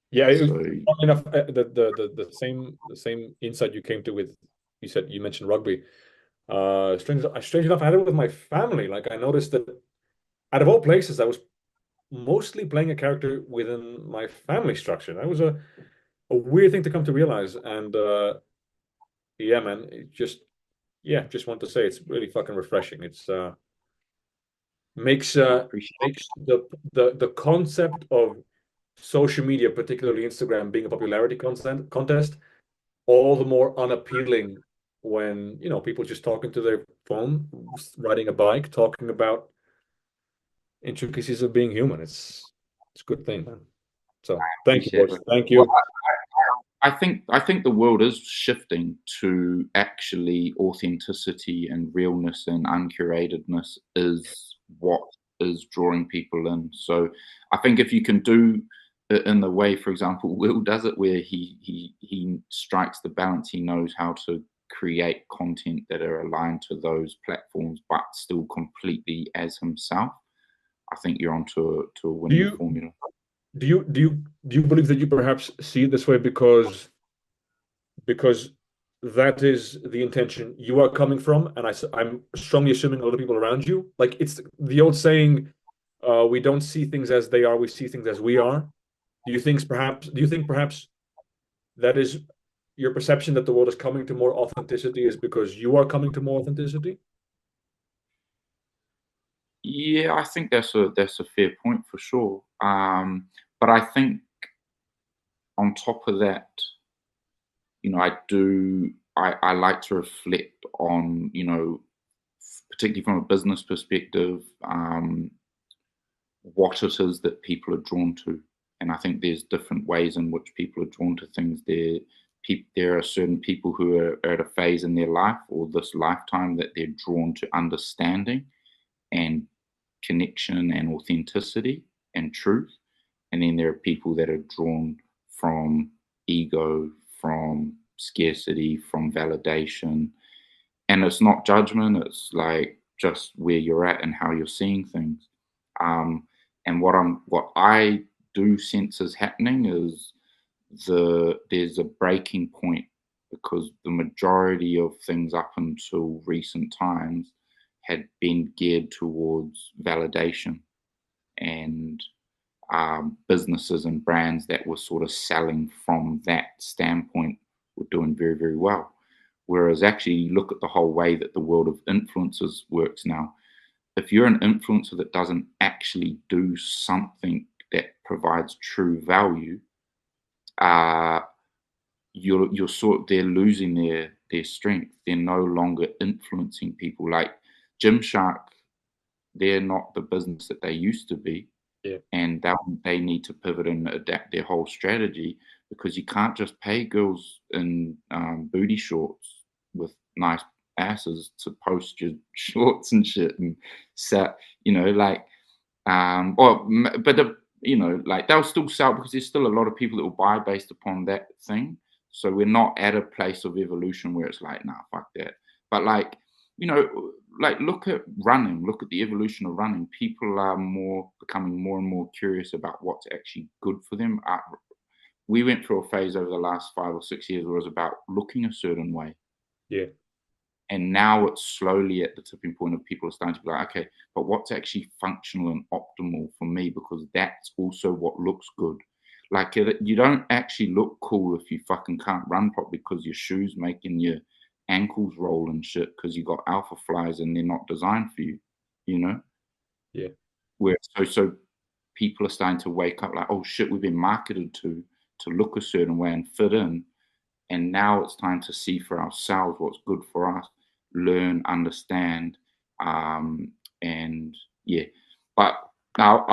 [SPEAKER 3] Yeah,
[SPEAKER 1] so
[SPEAKER 3] funny enough, the same insight you came to with, you mentioned rugby. Strange enough, I had it with my family. Like I noticed that out of all places, I was mostly playing a character within my family structure. That was a weird thing to come to realize. And yeah, man, just want to say it's really fucking refreshing. It's makes
[SPEAKER 1] appreciate
[SPEAKER 3] makes the concept of social media, particularly Instagram, being a popularity contest, all the more unappealing when people just talking to their phone, riding a bike, talking about intricacies of being human. It's a good thing, man. So thank you,
[SPEAKER 1] appreciate
[SPEAKER 3] boys.
[SPEAKER 1] it.
[SPEAKER 3] Thank
[SPEAKER 1] Well,
[SPEAKER 3] you.
[SPEAKER 1] I think the world is shifting to actually authenticity and realness and uncuratedness is what is drawing people in. So I think if you can do it in the way, for example, Will does it, where he strikes the balance, he knows how to create content that are aligned to those platforms, but still completely as himself. I think you're onto a
[SPEAKER 3] Do
[SPEAKER 1] winning
[SPEAKER 3] you
[SPEAKER 1] formula.
[SPEAKER 3] do you believe that you perhaps see it this way because that is the intention you are coming from, and I'm strongly assuming other people around you. Like it's the old saying, we don't see things as they are, we see things as we are. Do you think perhaps that is your perception that the world is coming to more authenticity is because you are coming to more authenticity?
[SPEAKER 1] Yeah, I think that's a fair point for sure. But I think on top of that, I like to reflect on, particularly from a business perspective, what it is that people are drawn to. And I think there's different ways in which people are drawn to things. There are certain people who are at a phase in their life or this lifetime that they're drawn to understanding and connection and authenticity and truth. And then there are people that are drawn from ego, from scarcity, from validation. And it's not judgment, it's like just where you're at and how you're seeing things. And what I do sense is happening is there's a breaking point because the majority of things up until recent times had been geared towards validation and businesses and brands that were sort of selling from that standpoint were doing very, very well. Whereas actually, you look at the whole way that the world of influencers works now. If you're an influencer that doesn't actually do something that provides true value, uh, they're losing their strength. They're no longer influencing people. Like Gymshark, they're not the business that they used to be.
[SPEAKER 3] Yeah.
[SPEAKER 1] And they need to pivot and adapt their whole strategy because you can't just pay girls in booty shorts with nice asses to post your shorts and shit and set, you know, like, you know, like they'll still sell because there's still a lot of people that will buy based upon that thing. So we're not at a place of evolution where it's like, nah, fuck that. But like, you know, like look at running, look at the evolution of running. People are becoming more and more curious about what's actually good for them. We went through a phase over the last 5 or 6 years where it was about looking a certain way.
[SPEAKER 3] Yeah.
[SPEAKER 1] And now it's slowly at the tipping point of people are starting to be like, okay, but what's actually functional and optimal for me? Because that's also what looks good. Like you don't actually look cool if you fucking can't run properly because your shoes making your ankles roll and shit because you got alpha flies and they're not designed for you, you know?
[SPEAKER 3] Yeah.
[SPEAKER 1] Where so people are starting to wake up like, oh shit, we've been marketed to look a certain way and fit in. And now it's time to see for ourselves what's good for us, learn, understand, and yeah. But now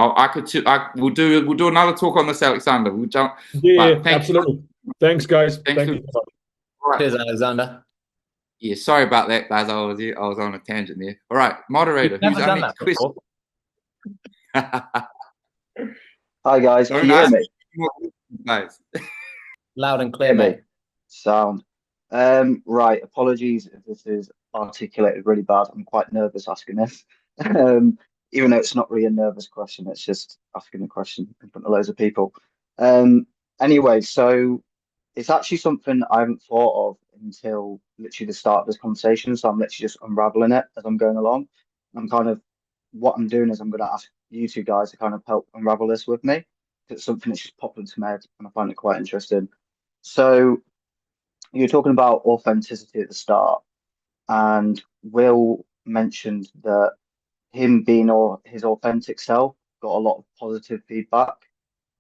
[SPEAKER 1] we'll do another talk on this, Alexander. We'll jump.
[SPEAKER 3] Yeah,
[SPEAKER 1] But
[SPEAKER 3] absolutely. Thanks, guys.
[SPEAKER 1] Thanks
[SPEAKER 3] Thank you so much.
[SPEAKER 1] Right.
[SPEAKER 2] Cheers, Alexander.
[SPEAKER 1] Yeah, sorry about that, guys. I was on a tangent there. All right, moderator,
[SPEAKER 2] We've
[SPEAKER 1] who's
[SPEAKER 2] never
[SPEAKER 1] our
[SPEAKER 2] done
[SPEAKER 1] next
[SPEAKER 2] that before.
[SPEAKER 1] question?
[SPEAKER 4] Hi guys,
[SPEAKER 1] Don't
[SPEAKER 4] can you hear
[SPEAKER 1] ask
[SPEAKER 4] me?
[SPEAKER 1] me more questions, guys.
[SPEAKER 2] Loud and clear,
[SPEAKER 4] Hear me?
[SPEAKER 2] mate.
[SPEAKER 4] Sound. Right, apologies if this is articulated really bad. I'm quite nervous asking this. Even though it's not really a nervous question, it's just asking a question in front of loads of people. Anyway, so it's actually something I haven't thought of until literally the start of this conversation. So I'm literally just unraveling it as I'm going along. I'm kind of what I'm doing is I'm going to ask you two guys to kind of help unravel this with me. It's something that's just popped into my head and I find it quite interesting. So you're talking about authenticity at the start, and Will mentioned that him being or his authentic self got a lot of positive feedback,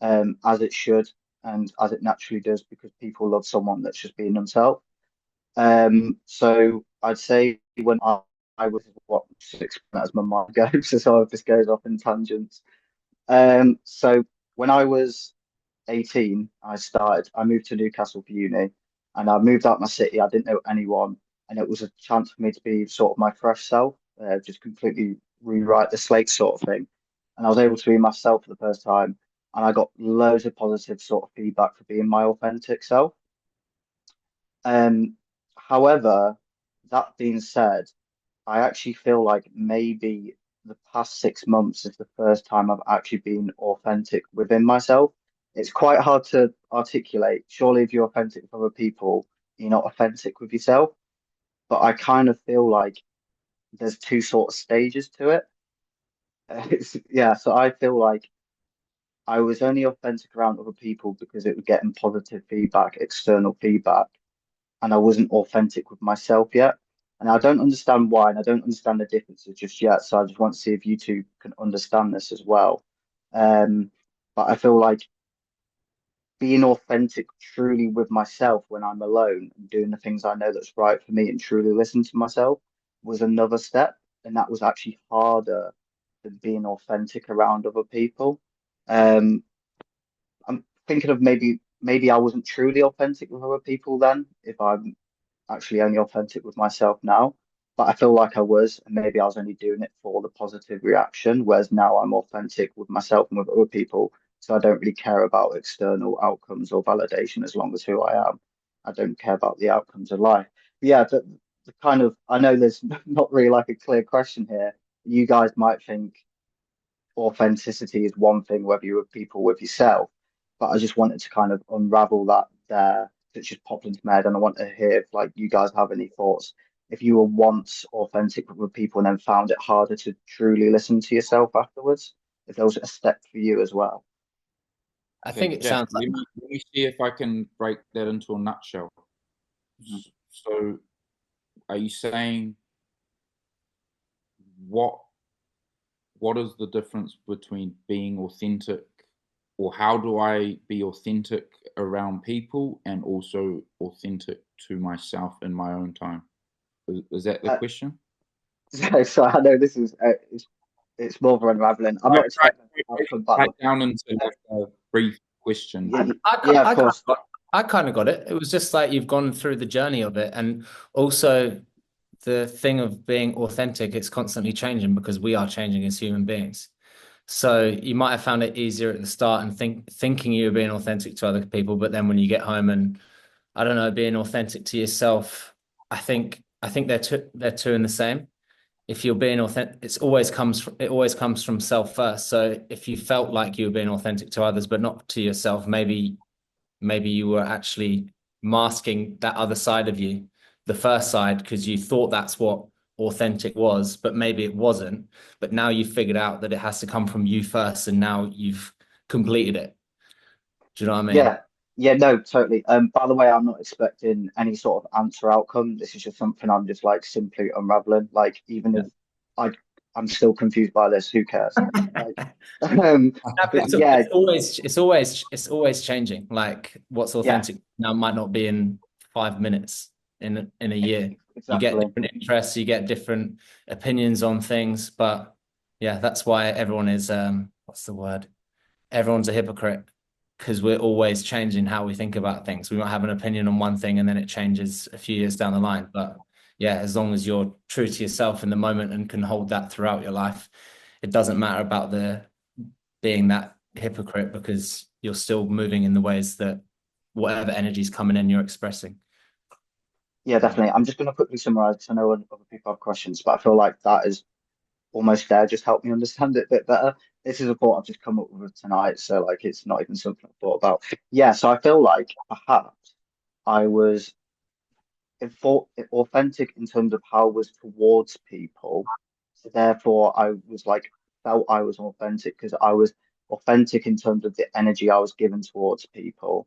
[SPEAKER 4] as it should and as it naturally does because people love someone that's just being themselves. So I'd say when I was what 6 as my mind goes, so some of this goes off in tangents. So when I was 18, I moved to Newcastle for uni and I moved out my city. I didn't know anyone, and it was a chance for me to be sort of my fresh self, just completely rewrite the slate sort of thing. And I was able to be myself for the first time, and I got loads of positive sort of feedback for being my authentic self. Um, However, that being said, I actually feel like maybe the past 6 months is the first time I've actually been authentic within myself. It's quite hard to articulate. Surely, if you're authentic with other people, you're not authentic with yourself. But I kind of feel like there's two sort of stages to it. Yeah, so I feel like I was only authentic around other people because it was getting positive feedback, external feedback, and I wasn't authentic with myself yet. And I don't understand why, and I don't understand the differences just yet. So I just want to see if you two can understand this as well. Um, but I feel like being authentic truly with myself when I'm alone and doing the things I know that's right for me and truly listen to myself was another step. And that was actually harder than being authentic around other people. Um, I'm thinking of maybe I wasn't truly authentic with other people then, if I'm actually only authentic with myself now. But I feel like I was, and maybe I was only doing it for the positive reaction, whereas now I'm authentic with myself and with other people. So I don't really care about external outcomes or validation as long as who I am. I don't care about the outcomes of life. But yeah, the kind of I know there's not really like a clear question here. You guys might think authenticity is one thing, whether you're with people with yourself. But I just wanted to kind of unravel that there. It just popped into my head, and I want to hear if like you guys have any thoughts. If you were once authentic with people and then found it harder to truly listen to yourself afterwards, if there was a step for you as well.
[SPEAKER 2] I think it sounds like
[SPEAKER 1] Let me see if I can break that into a nutshell. So, are you saying what is the difference between being authentic, or how do I be authentic around people and also authentic to myself in my own time? Is that the question?
[SPEAKER 4] So I know this is it's more of an unraveling. I'm not expecting to come back.
[SPEAKER 1] Down into like a brief question.
[SPEAKER 4] Yeah,
[SPEAKER 2] I
[SPEAKER 4] yeah, of
[SPEAKER 2] kind
[SPEAKER 4] course.
[SPEAKER 2] of I kind of got it. It was just like you've gone through the journey of it. And also the thing of being authentic, it's constantly changing because we are changing as human beings. So you might have found it easier at the start and thinking you were being authentic to other people, but then when you get home and I don't know, being authentic to yourself, I think they're two in the same. If you're being authentic, it always comes from self first. So if you felt like you were being authentic to others but not to yourself, maybe you were actually masking that other side of you, the first side, because you thought that's what authentic was, but maybe it wasn't. But now you've figured out that it has to come from you first, and now you've completed it. Do you know what I mean?
[SPEAKER 4] Yeah, yeah, no, totally. By the way, I'm not expecting any sort of answer outcome. This is just something I'm just like simply unraveling. Like, even if I I'm still confused by this, who cares? Like, um, but yeah,
[SPEAKER 2] It's always changing. Like what's
[SPEAKER 4] yeah,
[SPEAKER 2] authentic now might not be in 5 minutes in a year. You get
[SPEAKER 4] exactly.
[SPEAKER 2] different interests, you get different opinions on things, but yeah, that's why everyone is what's the word? Everyone's a hypocrite because we're always changing how we think about things. We might have an opinion on one thing and then it changes a few years down the line. But yeah, as long as you're true to yourself in the moment and can hold that throughout your life, it doesn't matter about the being that hypocrite because you're still moving in the ways that whatever energy's coming in, you're expressing.
[SPEAKER 4] Yeah, definitely. I'm just going to quickly summarize because I know other people have questions, but I feel like that is almost there. Just help me understand it a bit better. This is a thought I've just come up with tonight, so like it's not even something I've thought about. Yeah, so I feel like perhaps I was authentic in terms of how I was towards people. So therefore, I was like felt I was authentic because I was authentic in terms of the energy I was given towards people,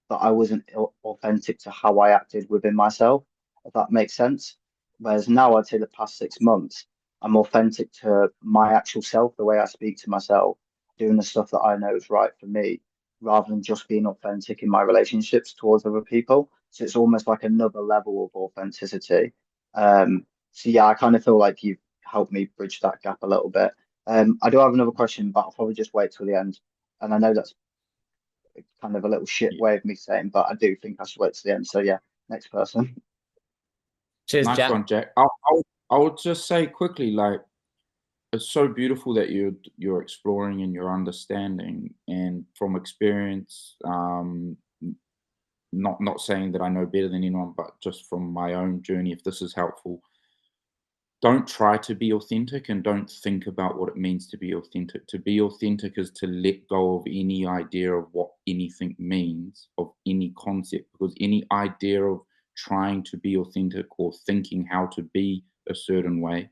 [SPEAKER 4] but I wasn't authentic to how I acted within myself, if that makes sense. Whereas now, I'd say the past 6 months, I'm authentic to my actual self, the way I speak to myself, doing the stuff that I know is right for me, rather than just being authentic in my relationships towards other people. So it's almost like another level of authenticity. So yeah, I kind of feel like you've helped me bridge that gap a little bit. I do have another question, but I'll probably just wait till the end. And I know that's kind of a little shit way of me saying, but I do think I should wait to the end. So yeah, next person.
[SPEAKER 2] Cheers,
[SPEAKER 1] Nice
[SPEAKER 2] Jack.
[SPEAKER 1] one, Jack. I would just say quickly, like, it's so beautiful that you're exploring and you're understanding, and from experience, not saying that I know better than anyone, but just from my own journey, if this is helpful, don't try to be authentic and don't think about what it means to be authentic. To be authentic is to let go of any idea of what anything means, of any concept, because any idea of trying to be authentic or thinking how to be a certain way,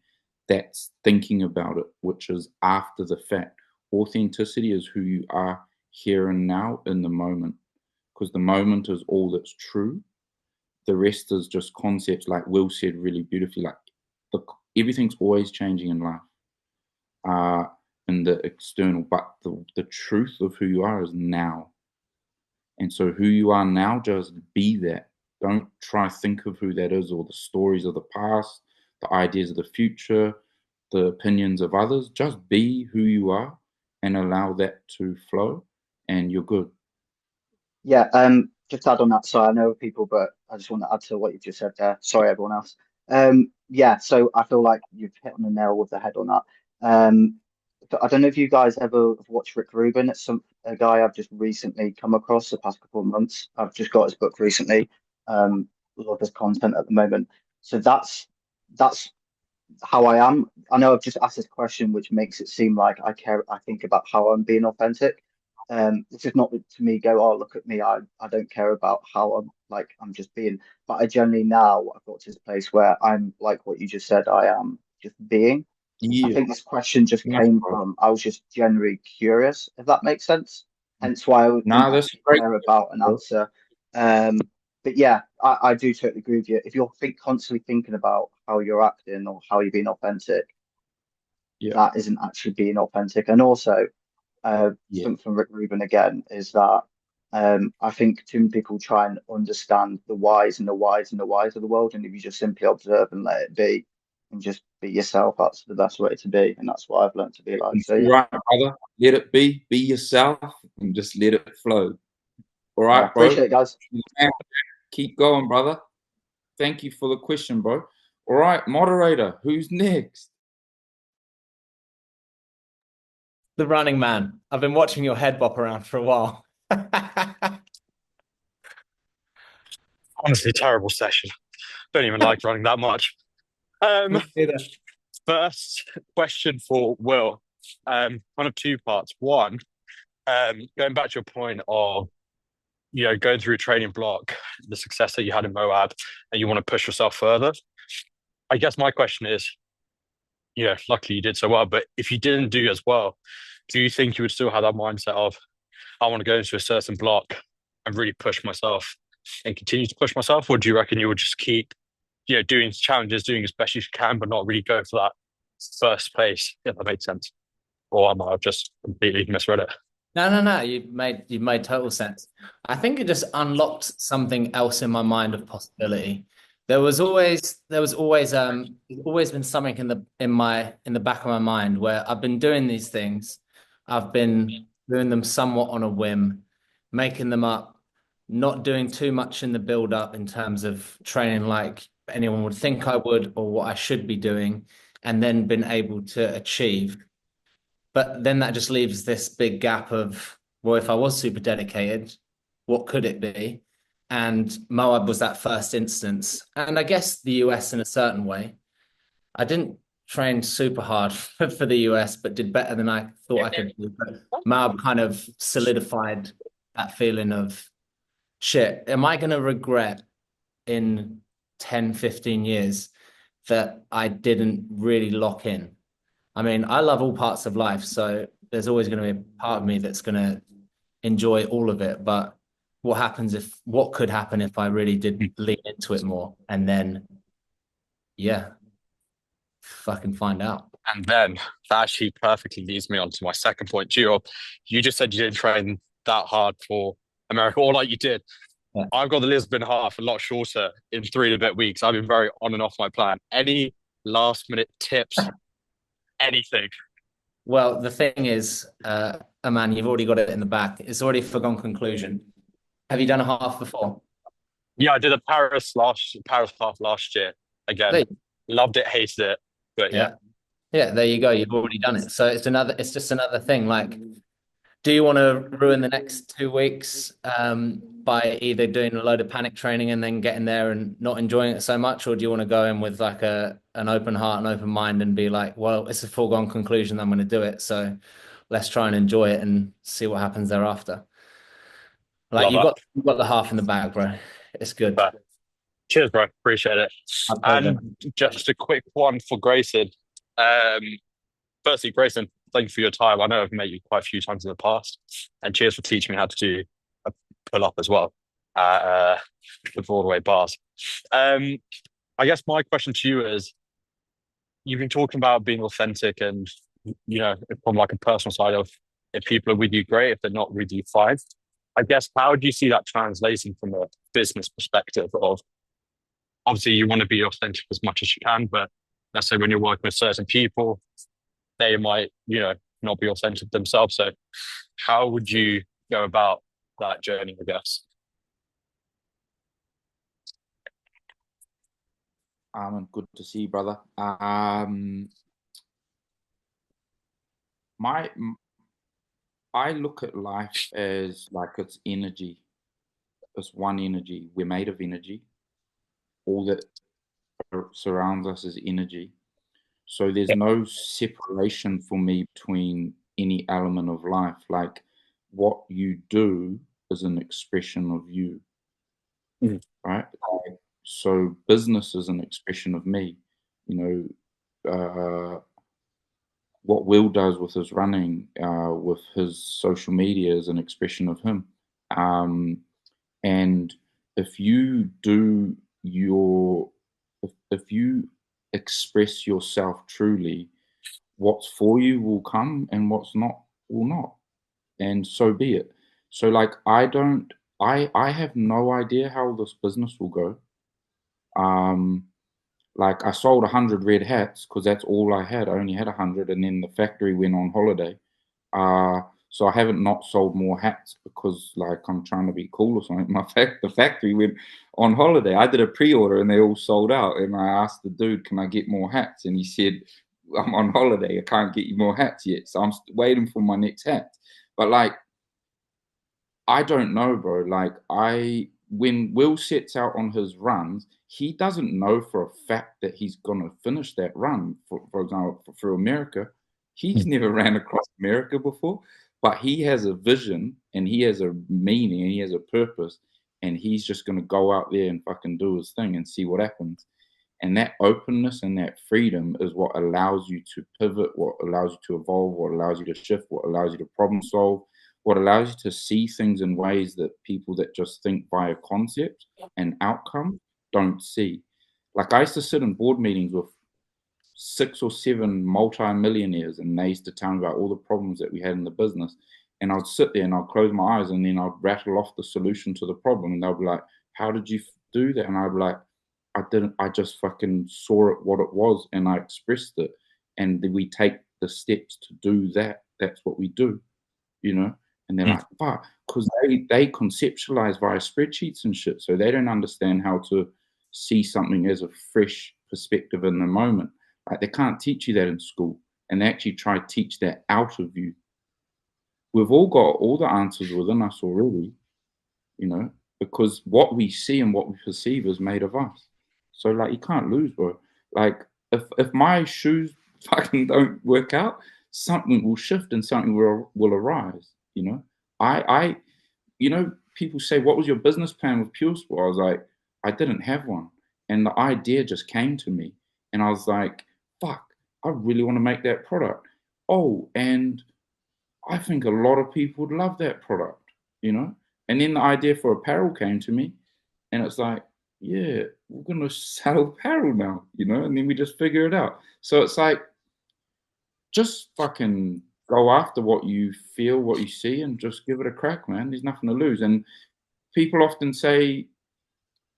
[SPEAKER 1] that's thinking about it, which is after the fact. Authenticity is who you are here and now in the moment, because the moment is all that's true. The rest is just concepts, like Will said really beautifully, like the, everything's always changing in life, uh, in the external, but the truth of who you are is now. And so who you are now, just be that. Don't try to think of who that is or the stories of the past, the ideas of the future, the opinions of others. Just be who you are and allow that to flow, and you're good.
[SPEAKER 4] Yeah, just to add on that. So I know people, but I just want to add to what you've just said there. Sorry, everyone else. Yeah, so I feel like you've hit on the nail with the head on that. But I don't know if you guys ever have watched Rick Rubin. It's a guy I've just recently come across the past couple of months. I've just got his book recently. Love his content at the moment. So that's how I am. I know I've just asked this question, which makes it seem like I care. I think about how I'm being authentic. This is not to me go, oh, look at me. I don't care about how I'm like, I'm just being, but I generally now I've got to this place where I'm like what you just said, I am just being. I
[SPEAKER 1] Yeah.
[SPEAKER 4] think this question just
[SPEAKER 1] Nice,
[SPEAKER 4] came
[SPEAKER 1] bro.
[SPEAKER 4] from, I was just generally curious, if that makes sense. Hence why I
[SPEAKER 1] Nah,
[SPEAKER 4] didn't
[SPEAKER 1] that's
[SPEAKER 4] actually
[SPEAKER 1] great.
[SPEAKER 4] care about an
[SPEAKER 1] Bro.
[SPEAKER 4] answer. Um, but yeah, I do totally agree with you. If you're constantly thinking about how you're acting or how you're being authentic,
[SPEAKER 1] Yeah.
[SPEAKER 4] that isn't actually being authentic. And also,
[SPEAKER 1] Yeah.
[SPEAKER 4] something from Rick Rubin again is that I think too many people try and understand the whys and the whys and the whys of the world. And if you just simply observe and let it be and just be yourself, that's the best way to be. And that's what I've learned to be like. So
[SPEAKER 1] You're
[SPEAKER 4] yeah.
[SPEAKER 1] right, brother. Let it be yourself, and just let it flow. All
[SPEAKER 4] Yeah,
[SPEAKER 1] right, bro.
[SPEAKER 4] appreciate it, guys.
[SPEAKER 1] Keep going, brother. Thank you for the question, bro. All right, moderator, who's next?
[SPEAKER 2] The running man. I've been watching your head bop around for a while.
[SPEAKER 5] Honestly, terrible session. Don't even like running that much. First question for Will. Kind of two parts. One, going back to your point of going through a training block, the success that you had in Moab, and you want to push yourself further. I guess my question is, luckily you did so well, but if you didn't do as well, do you think you would still have that mindset of, I want to go into a certain block and really push myself and continue to push myself? Or do you reckon you would just keep, doing challenges, doing as best as you can, but not really go for that first place, if that makes sense? Or am I just completely misread it?
[SPEAKER 2] No. You made total sense. I think it just unlocked something else in my mind of possibility. There's always been something in the back of my mind where I've been doing these things. I've been doing them somewhat on a whim, making them up, not doing too much in the build up in terms of training like anyone would think I would or what I should be doing, and then been able to achieve. But then that just leaves this big gap of, well, if I was super dedicated, what could it be? And Moab was that first instance. And I guess the US in a certain way. I didn't train super hard for the US, but did better than I thought I could do. But Moab kind of solidified that feeling of, shit, am I going to regret in 10, 15 years that I didn't really lock in? I mean, I love all parts of life, so there's always going to be a part of me that's going to enjoy all of it. But what could happen if I really did lean into it more? And then, yeah, fucking find out.
[SPEAKER 5] And then that actually perfectly leads me on to my second point, Gio. You just said you didn't train that hard for America, or like you did.
[SPEAKER 2] Yeah.
[SPEAKER 5] I've got the Lisbon half a lot shorter in 3 and a bit weeks. I've been very on and off my plan. Any last minute tips? Anything?
[SPEAKER 2] Well, the thing is, man, you've already got it in the back. It's already a foregone conclusion. Have you done a half before?
[SPEAKER 5] Yeah, I did a Paris half last year. Again, loved it, hated it, but yeah.
[SPEAKER 2] Yeah, there you go. You've already done it. So it's just another thing. Like, do you want to ruin the next 2 weeks by either doing a load of panic training and then getting there and not enjoying it so much, or do you want to go in with like an open heart and open mind and be like, well, it's a foregone conclusion, I'm going to do it, so let's try and enjoy it and see what happens thereafter. Like
[SPEAKER 5] Love
[SPEAKER 2] you've got the half in the bag, bro. It's good.
[SPEAKER 5] that. Cheers, bro. Appreciate it. And just a quick one for Grayson. Firstly, Grayson, thank you for your time. I know I've met you quite a few times in the past, and cheers for teaching me how to do a pull up as well, the Broadway bars. I guess my question to you is: you've been talking about being authentic, and from like a personal side of, if people are with you, great. If they're not with you, fine. I guess, how do you see that translating from a business perspective? Of obviously, you want to be authentic as much as you can, but let's say when you're working with certain people, they might, not be authentic themselves. So how would you go about that journey, I guess?
[SPEAKER 1] Good to see you, brother. I look at life as like it's energy. It's one energy. We're made of energy. All that surrounds us is energy. So there's no separation for me between any element of life. Like, what you do is an expression of you, right? So business is an expression of me. What Will does with his running, with his social media, is an expression of him. And if you do if you express yourself truly, what's for you will come and what's not will not, and so be it. So like, I have no idea how this business will go. Like, I sold 100 red hats because that's all I had. I only had 100, and then the factory went on holiday. So I haven't not sold more hats because like I'm trying to be cool or something. The factory went on holiday. I did a pre-order and they all sold out. And I asked the dude, "Can I get more hats?" And he said, "I'm on holiday. I can't get you more hats yet." So I'm waiting for my next hat. But like, I don't know, bro. Like when Will sets out on his runs, he doesn't know for a fact that he's gonna finish that run. For example, for America, he's never ran across America before, but he has a vision and he has a meaning and he has a purpose, and he's just gonna go out there and fucking do his thing and see what happens. And that openness and that freedom is what allows you to pivot, what allows you to evolve, what allows you to shift, what allows you to problem solve, what allows you to see things in ways that people that just think via concept and outcome don't see. Like I used to sit in board meetings with 6 or 7 multi-millionaires, and they used to tell me about all the problems that we had in the business. And I'd sit there and I'd close my eyes and then I'd rattle off the solution to the problem. And they'll be like, "How did you do that?" And I'd be like, "I didn't, I just fucking saw it what it was and I expressed it. And then we take the steps to do that. That's what we do, you know?" And they're like, "Fuck," because they conceptualize via spreadsheets and shit. So they don't understand how to see something as a fresh perspective in the moment. Like they can't teach you that in school. And they actually try to teach that out of you. We've all got all the answers within us already, you know, because what we see and what we perceive is made of us. So like you can't lose, bro. Like if my shoes fucking don't work out, something will shift and something will arise, you know. I you know, people say, "What was your business plan with Pure Sport?" I was like, I didn't have one. And the idea just came to me. And I was like, fuck, I really want to make that product. Oh, and I think a lot of people would love that product, you know? And then the idea for apparel came to me, and it's like, yeah, we're gonna sell apparel now, you know, and then we just figure it out. So it's like just fucking go after what you feel, what you see, and just give it a crack, man. There's nothing to lose. And people often say,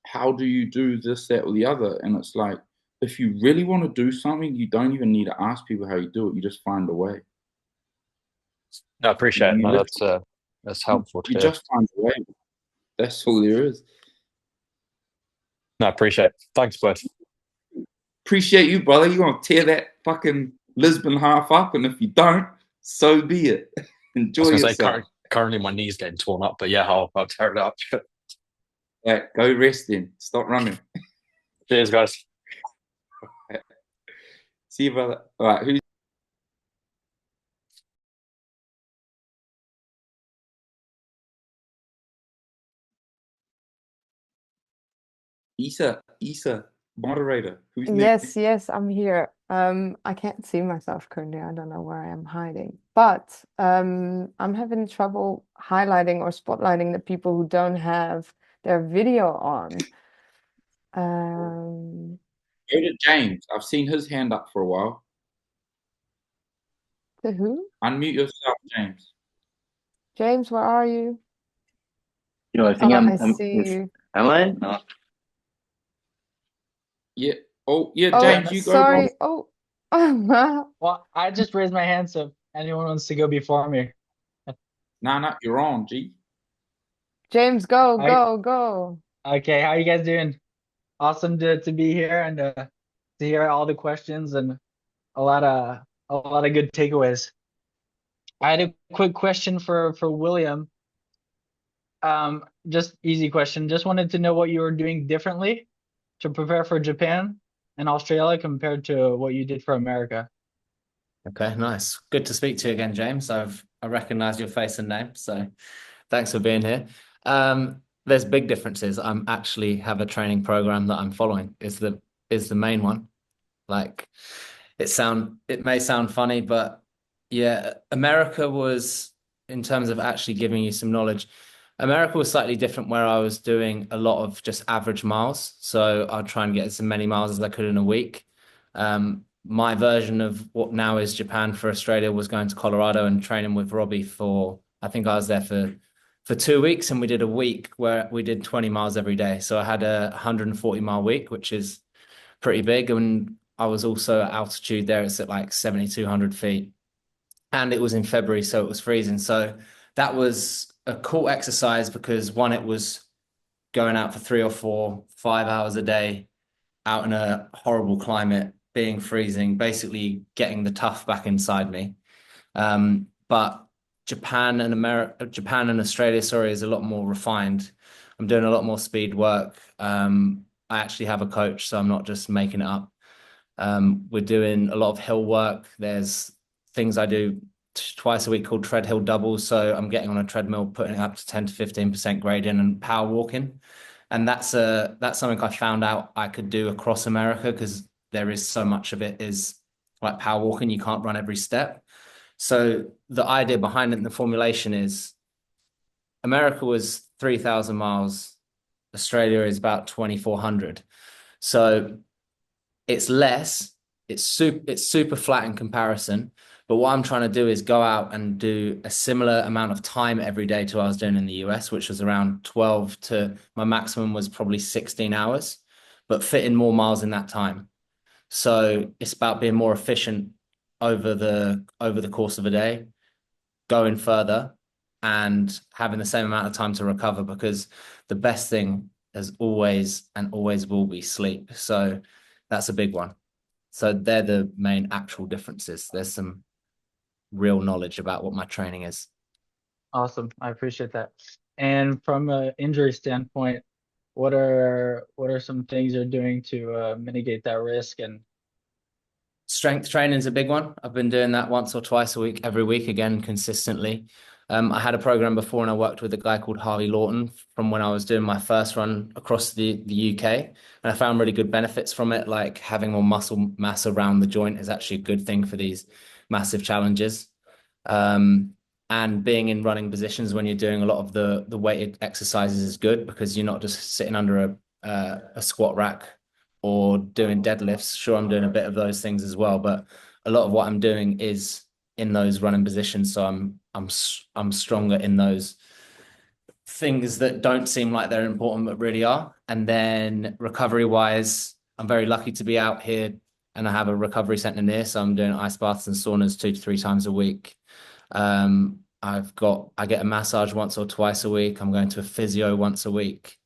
[SPEAKER 1] "How do you do this, that, or the other?" And it's like, if you really want to do something, you don't even need to ask people how you do it. You just find a way.
[SPEAKER 5] No, I appreciate it.
[SPEAKER 1] You,
[SPEAKER 5] No,
[SPEAKER 1] literally,
[SPEAKER 5] that's helpful to
[SPEAKER 1] you
[SPEAKER 5] hear.
[SPEAKER 1] just find a way. That's all there is.
[SPEAKER 5] No, I appreciate it. Thanks, bud.
[SPEAKER 1] Appreciate you, brother. You're gonna tear that fucking Lisbon half up, and if you don't, so be it.
[SPEAKER 5] I
[SPEAKER 1] Enjoy
[SPEAKER 5] was going to say,
[SPEAKER 1] yourself.
[SPEAKER 5] currently my knee's getting torn up, but yeah, I'll tear it up.
[SPEAKER 1] Yeah, go rest then. Stop running.
[SPEAKER 5] Cheers, guys.
[SPEAKER 1] See you, brother. All right, who's Isa, moderator. Who's next?
[SPEAKER 6] Yes, I'm here. I can't see myself currently. I don't know where I am hiding, but I'm having trouble highlighting or spotlighting the people who don't have their video on.
[SPEAKER 1] Go to James. I've seen his hand up for a while.
[SPEAKER 6] The who?
[SPEAKER 1] Unmute yourself, James.
[SPEAKER 6] James, where are you?
[SPEAKER 7] I think
[SPEAKER 6] I see you.
[SPEAKER 7] Am I? No.
[SPEAKER 1] Yeah. Oh, yeah,
[SPEAKER 6] Oh,
[SPEAKER 1] James, you go.
[SPEAKER 6] sorry. Oh,
[SPEAKER 8] Well, I just raised my hand, so if anyone wants to go before me.
[SPEAKER 1] No, you're on, G.
[SPEAKER 6] James, go,
[SPEAKER 8] I-
[SPEAKER 6] go, go.
[SPEAKER 8] Okay, how you guys doing? Awesome to be here and to hear all the questions and a lot of good takeaways. I had a quick question for William. Just easy question. Just wanted to know what you were doing differently to prepare for Japan and Australia compared to what you did for America.
[SPEAKER 2] Okay, nice. Good to speak to you again, James. I recognize your face and name, so thanks for being here. There's big differences. I'm actually have a training program that I'm following is the main one. Like it may sound funny, but yeah, America was, in terms of actually giving you some knowledge, America was slightly different where I was doing a lot of just average miles. So I'd try and get as many miles as I could in a week. My version of what now is Japan for Australia was going to Colorado and training with Robbie for, I think I was there for 2 weeks, and we did a week where we did 20 miles every day. So I had a 140-mile week, which is pretty big. And I was also at altitude there. It's at like 7,200 feet. and it was in February, so it was freezing. So that was a cool exercise because one, it was going out for 3 or 4, 5 hours a day out in a horrible climate, being freezing, basically getting the tough back inside me. But Japan and Australia, sorry, is a lot more refined. I'm doing a lot more speed work. I actually have a coach, so I'm not just making it up. We're doing a lot of hill work. There's things I do twice a week called tread hill doubles. So I'm getting on a treadmill, putting up to 10 to 15% gradient and power walking. And that's something I found out I could do across America because there is so much of it is like power walking. You can't run every step. So the idea behind it and the formulation is America was 3,000 miles. Australia is about 2,400. So it's less, it's super flat in comparison. But what I'm trying to do is go out and do a similar amount of time every day to what I was doing in the US, which was around 12 to my maximum was probably 16 hours, but fit in more miles in that time. So it's about being more efficient over the course of a day, going further and having the same amount of time to recover because the best thing is always and always will be sleep. So that's a big one. So they're the main actual differences. There's some real knowledge about what my training is.
[SPEAKER 8] Awesome. I appreciate that. And from an injury standpoint, what are some things you're doing to mitigate that risk? And
[SPEAKER 2] Strength training is a big one. I've been doing that once or twice a week, every week, again, consistently. I had a program before and I worked with a guy called Harvey Lawton from when I was doing my first run across the UK. And I found really good benefits from it, like having more muscle mass around the joint is actually a good thing for these massive challenges. And being in running positions when you're doing a lot of the weighted exercises is good because you're not just sitting under a squat rack or doing deadlifts. Sure, I'm doing a bit of those things as well, but a lot of what I'm doing is in those running positions. So I'm stronger in those things that don't seem like they're important but really are. And then recovery wise, I'm very lucky to be out here and I have a recovery center near, so I'm doing ice baths and saunas 2 to 3 times a week. I get a massage once or twice a week. I'm going to a physio once a week.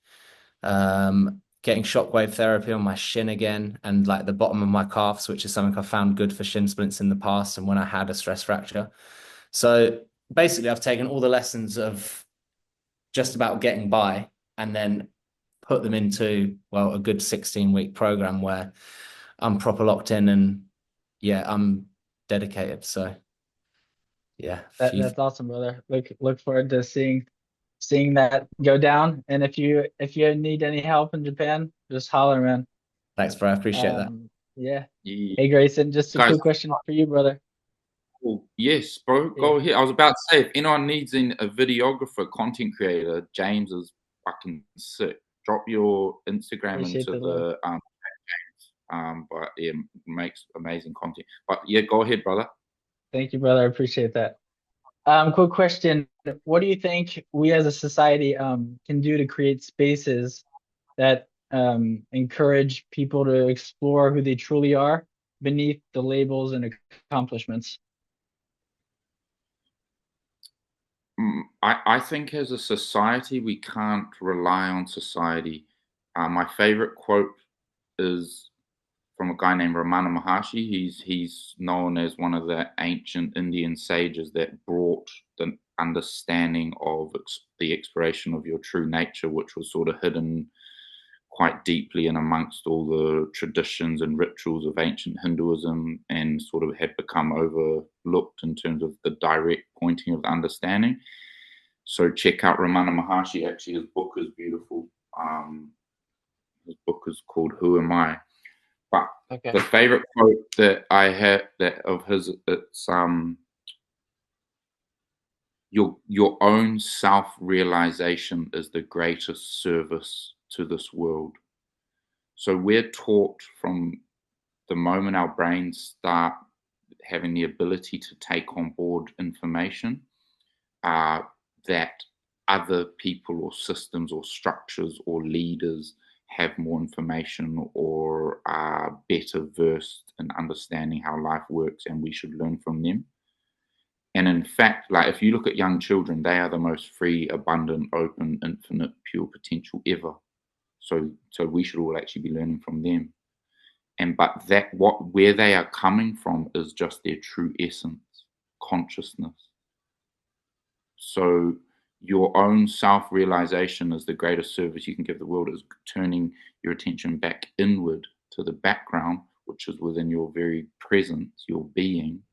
[SPEAKER 2] Getting shockwave therapy on my shin again and like the bottom of my calves, which is something I found good for shin splints in the past and when I had a stress fracture. So basically, I've taken all the lessons of just about getting by and then put them into, well, a good 16-week program where I'm proper locked in and yeah, I'm dedicated. So yeah,
[SPEAKER 8] that's awesome, brother. Look forward to seeing that go down. And if you need any help in Japan, just holler, man.
[SPEAKER 2] Thanks, bro. I appreciate that.
[SPEAKER 8] Yeah.
[SPEAKER 1] Yeah.
[SPEAKER 8] Hey, Grayson, just a
[SPEAKER 1] Guys,
[SPEAKER 8] quick question for you, brother.
[SPEAKER 1] cool. Yes, bro.
[SPEAKER 8] Yeah.
[SPEAKER 1] Go ahead. I was about to say, if anyone needs a videographer, content creator, James is fucking sick. Drop your Instagram
[SPEAKER 8] Appreciate
[SPEAKER 1] into
[SPEAKER 8] the love.
[SPEAKER 1] the but yeah, makes amazing content. But yeah, go ahead, brother.
[SPEAKER 8] Thank you, brother. I appreciate that. Quick question. What do you think we as a society can do to create spaces that encourage people to explore who they truly are beneath the labels and accomplishments?
[SPEAKER 1] I think as a society, we can't rely on society. My favorite quote is from a guy named Ramana Maharshi. He's known as one of the ancient Indian sages that brought the understanding of the exploration of your true nature, which was sort of hidden quite deeply and amongst all the traditions and rituals of ancient Hinduism and sort of had become overlooked in terms of the direct pointing of the understanding. So check out Ramana Maharshi. Actually, his book is beautiful. His book is called Who Am I? But
[SPEAKER 8] Okay.
[SPEAKER 1] the favorite quote that I have that of his, it's your own self-realization is the greatest service to this world. So we're taught from the moment our brains start having the ability to take on board information, that other people or systems or structures or leaders have more information or are better versed in understanding how life works and we should learn from them. And in fact, like if you look at young children, they are the most free, abundant, open, infinite, pure potential ever. So we should all actually be learning from them. But where they are coming from is just their true essence, consciousness. So your own self-realization is the greatest service you can give the world, is turning your attention back inward to the background, which is within your very presence, your being,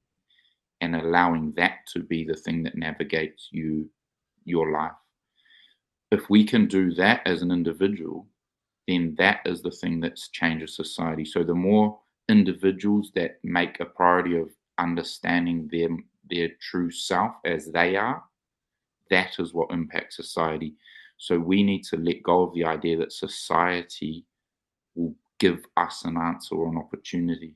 [SPEAKER 1] and allowing that to be the thing that navigates your life. If we can do that as an individual, then that is the thing that changes society. So the more individuals that make a priority of understanding their true self as they are, that is what impacts society. So we need to let go of the idea that society will give us an answer or an opportunity.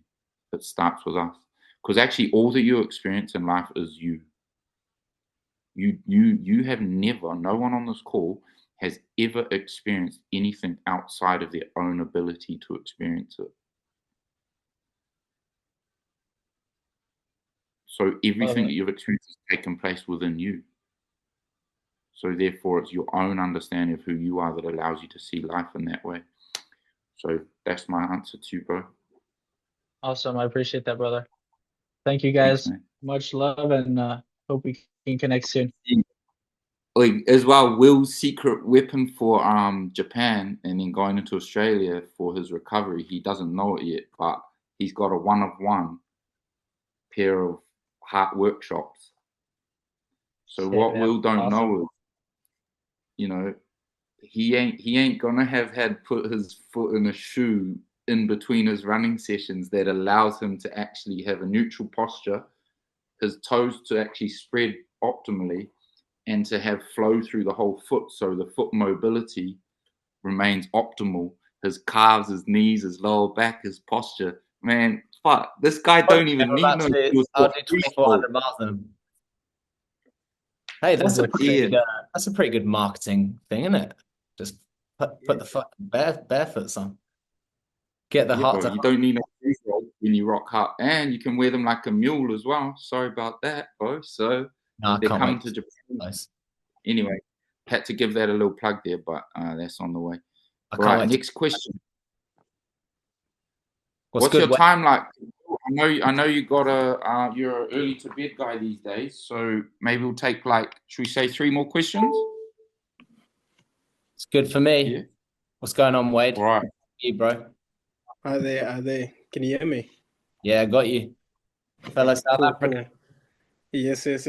[SPEAKER 1] It starts with us. Because actually all that you experience in life is you. You have never, no one on this call has ever experienced anything outside of their own ability to experience it. So everything that you've experienced has taken place within you. So therefore, it's your own understanding of who you are that allows you to see life in that way. So that's my answer to you, bro.
[SPEAKER 8] Awesome. I appreciate that, brother. Thank you, guys.
[SPEAKER 1] Thanks,
[SPEAKER 8] much love, and hope we can connect soon.
[SPEAKER 1] As well, Will's secret weapon for Japan and then going into Australia for his recovery, he doesn't know it yet, but he's got a one-of-one pair of heart workshops. So what Will don't know is, you know, he ain't gonna have had put his foot in a shoe in between his running sessions that allows him to actually have a neutral posture, his toes to actually spread optimally, and to have flow through the whole foot, so the foot mobility remains optimal. His calves, his knees, his lower back, his posture. Man, fuck, this guy don't even need no.
[SPEAKER 2] I'll do 2,400 miles then. Hey, that's a pretty good marketing thing, isn't it? Just put the fucking barefoots on. Get the heart.
[SPEAKER 1] You don't need no when you rock up, and you can wear them like a mule as well. Sorry about that, bro. So they're coming to Japan.
[SPEAKER 2] Nice.
[SPEAKER 1] Anyway, had to give that a little plug there, but that's on the way. Right, next question. What's your time like? I know you got you're an early to bed guy these days, so maybe we'll take should we say 3 more questions?
[SPEAKER 2] It's good for me.
[SPEAKER 1] Yeah.
[SPEAKER 2] What's going on, Wade?
[SPEAKER 1] All right.
[SPEAKER 2] You, bro.
[SPEAKER 9] Are they? Can you hear me?
[SPEAKER 2] Yeah, I got you. Fellow South African.
[SPEAKER 9] Cool. Yes. Are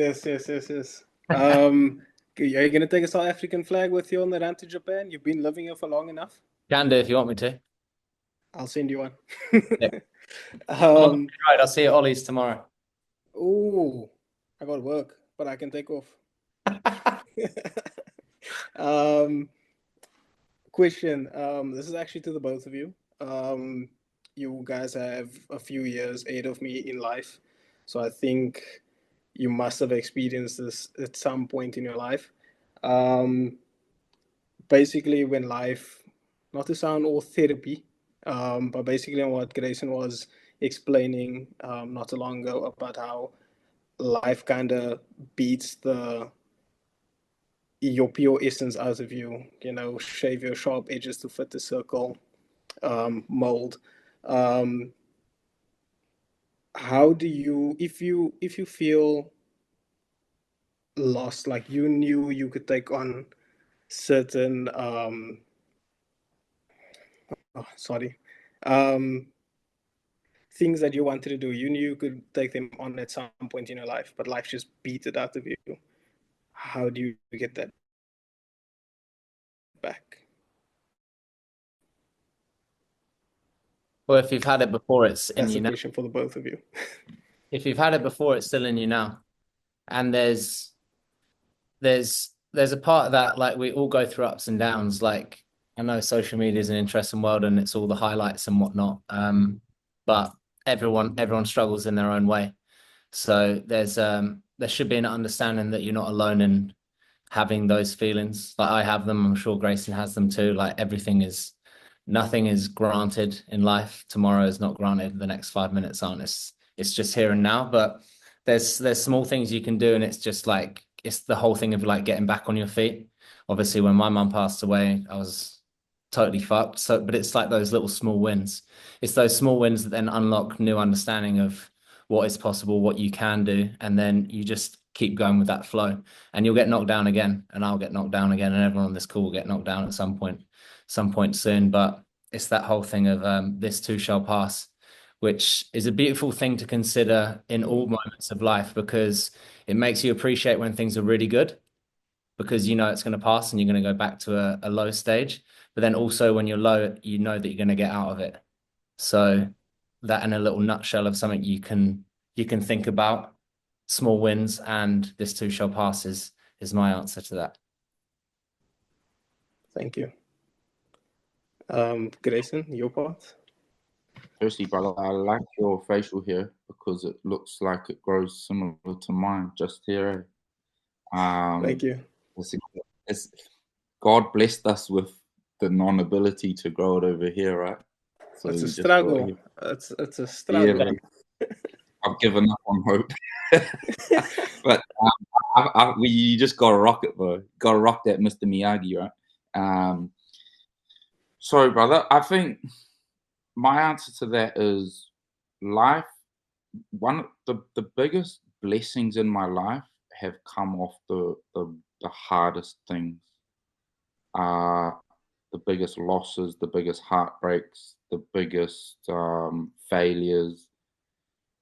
[SPEAKER 9] you gonna take a South African flag with you on the run to Japan? You've been living here for long enough.
[SPEAKER 2] Can do if you want me to.
[SPEAKER 9] I'll send you one.
[SPEAKER 2] Yeah. Right, I'll see you at Ollie's tomorrow.
[SPEAKER 9] Oh, I got work, but I can take off. Question. This is actually to the both of you. You guys have a few years ahead of me in life, so I think you must have experienced this at some point in your life. Basically, when life, not to sound all therapy, but basically what Grayson was explaining not too long ago about how life kind of beats your pure essence out of you, shave your sharp edges to fit the circle mold. How do you, if you feel lost, like you knew you could take on certain things that you wanted to do, you knew you could take them on at some point in your life, but life just beat it out of you. How do you get that back?
[SPEAKER 2] Well, if you've had it before, it's in you now.
[SPEAKER 9] That's a question for the both of you.
[SPEAKER 2] If you've had it before, it's still in you now. And there's a part of that, like we all go through ups and downs. Like I know social media is an interesting world and it's all the highlights and whatnot. But everyone struggles in their own way. So there should be an understanding that you're not alone in having those feelings. Like I have them, I'm sure Grayson has them too. Like nothing is granted in life. Tomorrow is not granted. The next 5 minutes aren't. It's just here and now. But there's small things you can do, and it's just like it's the whole thing of like getting back on your feet. Obviously, when my mum passed away, I was totally fucked. So, but it's like those little small wins. It's those small wins that then unlock new understanding of what is possible, what you can do, and then you just keep going with that flow. And you'll get knocked down again, and I'll get knocked down again, and everyone on this call will get knocked down at some point soon. But it's that whole thing of this too shall pass, which is a beautiful thing to consider in all moments of life, because it makes you appreciate when things are really good, because you know it's going to pass and you're going to go back to a low stage. But then also when you're low, you know that you're going to get out of it. So that in a little nutshell of something you can think about, small wins and this too shall pass is my answer to that.
[SPEAKER 9] Thank you. Grayson, your part?
[SPEAKER 1] Firstly, brother, I like your facial hair because it looks like it grows similar to mine just here.
[SPEAKER 9] Thank you.
[SPEAKER 1] God blessed us with the non-ability to grow it over here, right? So
[SPEAKER 9] it's a
[SPEAKER 1] we just
[SPEAKER 9] struggle. It's a struggle.
[SPEAKER 1] Yeah, I've given up on hope. But you just gotta rock it, bro. Gotta rock that Mr. Miyagi, right? So, brother, I think my answer to that is life. One of the biggest blessings in my life have come off the hardest things. The biggest losses, the biggest heartbreaks, the biggest failures.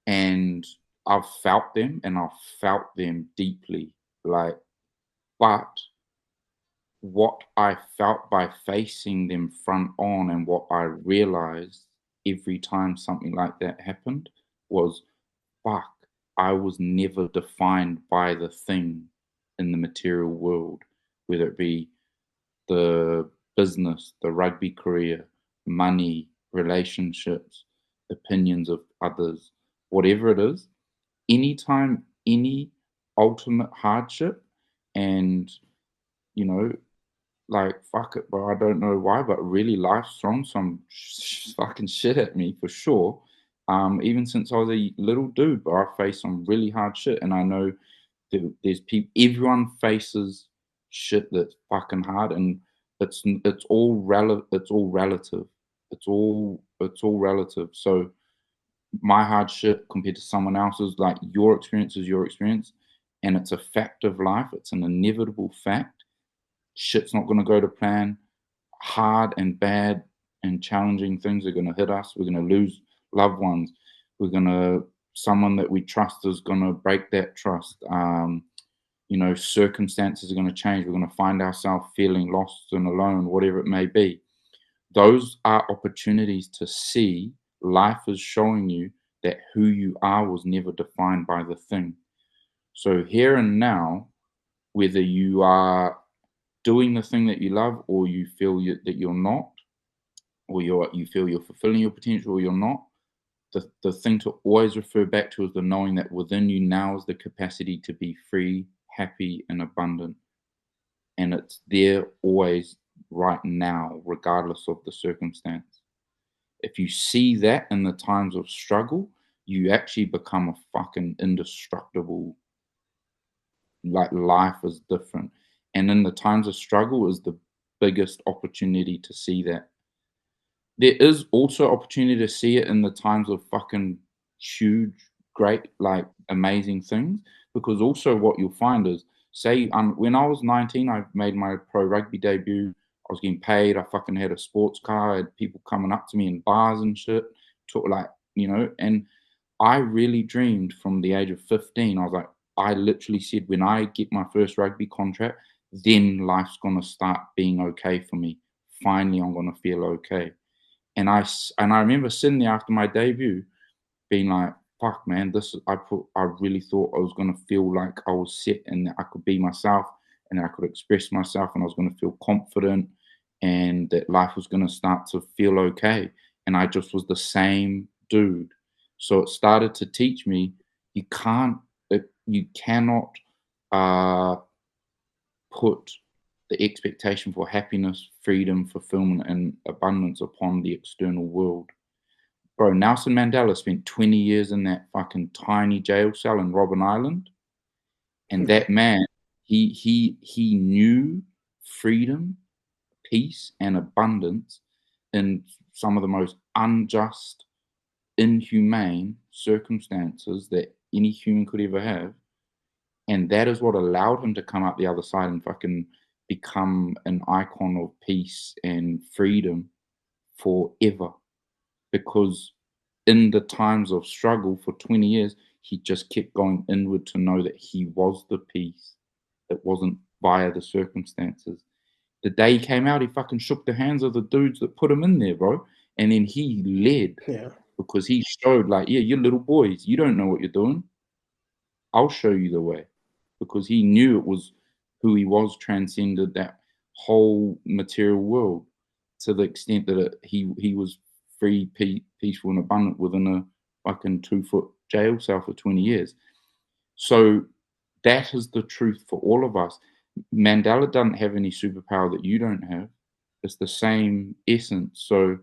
[SPEAKER 1] And I've felt them, and I've felt them deeply. But what I felt by facing them front on, and what I realized every time something like that happened was, fuck, I was never defined by the thing in the material world, whether it be the business, the rugby career, money, relationships, opinions of others, whatever it is. Anytime any ultimate hardship, and fuck it, bro, I don't know why, but really life's thrown some fucking shit at me for sure. Even since I was a little dude, but I faced some really hard shit, and I know that there's people, everyone faces shit that's fucking hard, and it's all relative. It's all relative. It's all relative. So my hardship compared to someone else's, like your experience is your experience, and it's a fact of life. It's an inevitable fact. Shit's not going to go to plan. Hard and bad and challenging things are going to hit us. We're going to lose loved ones. Someone that we trust is going to break that trust. Circumstances are going to change. We're going to find ourselves feeling lost and alone, whatever it may be. Those are opportunities to see life is showing you that who you are was never defined by the thing. So here and now, whether you are doing the thing that you love, or you feel that you're not, or you feel you're fulfilling your potential, or you're not, the thing to always refer back to is the knowing that within you now is the capacity to be free, happy, and abundant. And it's there always, right now, regardless of the circumstance. If you see that in the times of struggle, you actually become a fucking indestructible. Like, life is different. And in the times of struggle is the biggest opportunity to see that. There is also opportunity to see it in the times of fucking huge, great, like amazing things. Because also what you'll find is, say, when I was 19, I made my pro rugby debut. I was getting paid. I fucking had a sports car. I had people coming up to me in bars and shit. And I really dreamed from the age of 15. I was like, I literally said, when I get my first rugby contract, then life's going to start being okay for me. Finally, I'm going to feel okay. And I remember sitting there after my debut being like, fuck, man, I really thought I was going to feel like I was set, and that I could be myself, and I could express myself, and I was going to feel confident, and that life was going to start to feel okay. And I just was the same dude. So it started to teach me, you cannot put the expectation for happiness, freedom, fulfillment, and abundance upon the external world. Bro, Nelson Mandela spent 20 years in that fucking tiny jail cell in Robben Island. And that man, he knew freedom, peace, and abundance in some of the most unjust, inhumane circumstances that any human could ever have. And that is what allowed him to come out the other side and fucking become an icon of peace and freedom forever. Because in the times of struggle for 20 years, he just kept going inward to know that he was the peace. It wasn't via the circumstances. The day he came out, he fucking shook the hands of the dudes that put him in there, bro. And then he led.
[SPEAKER 9] Yeah.
[SPEAKER 1] Because he showed, like, yeah, you're little boys. You don't know what you're doing. I'll show you the way. Because he knew it was who he was, transcended that whole material world to the extent that he was free, peaceful, and abundant within a fucking 2-foot jail cell for 20 years. So that is the truth for all of us. Mandela doesn't have any superpower that you don't have. It's the same essence. So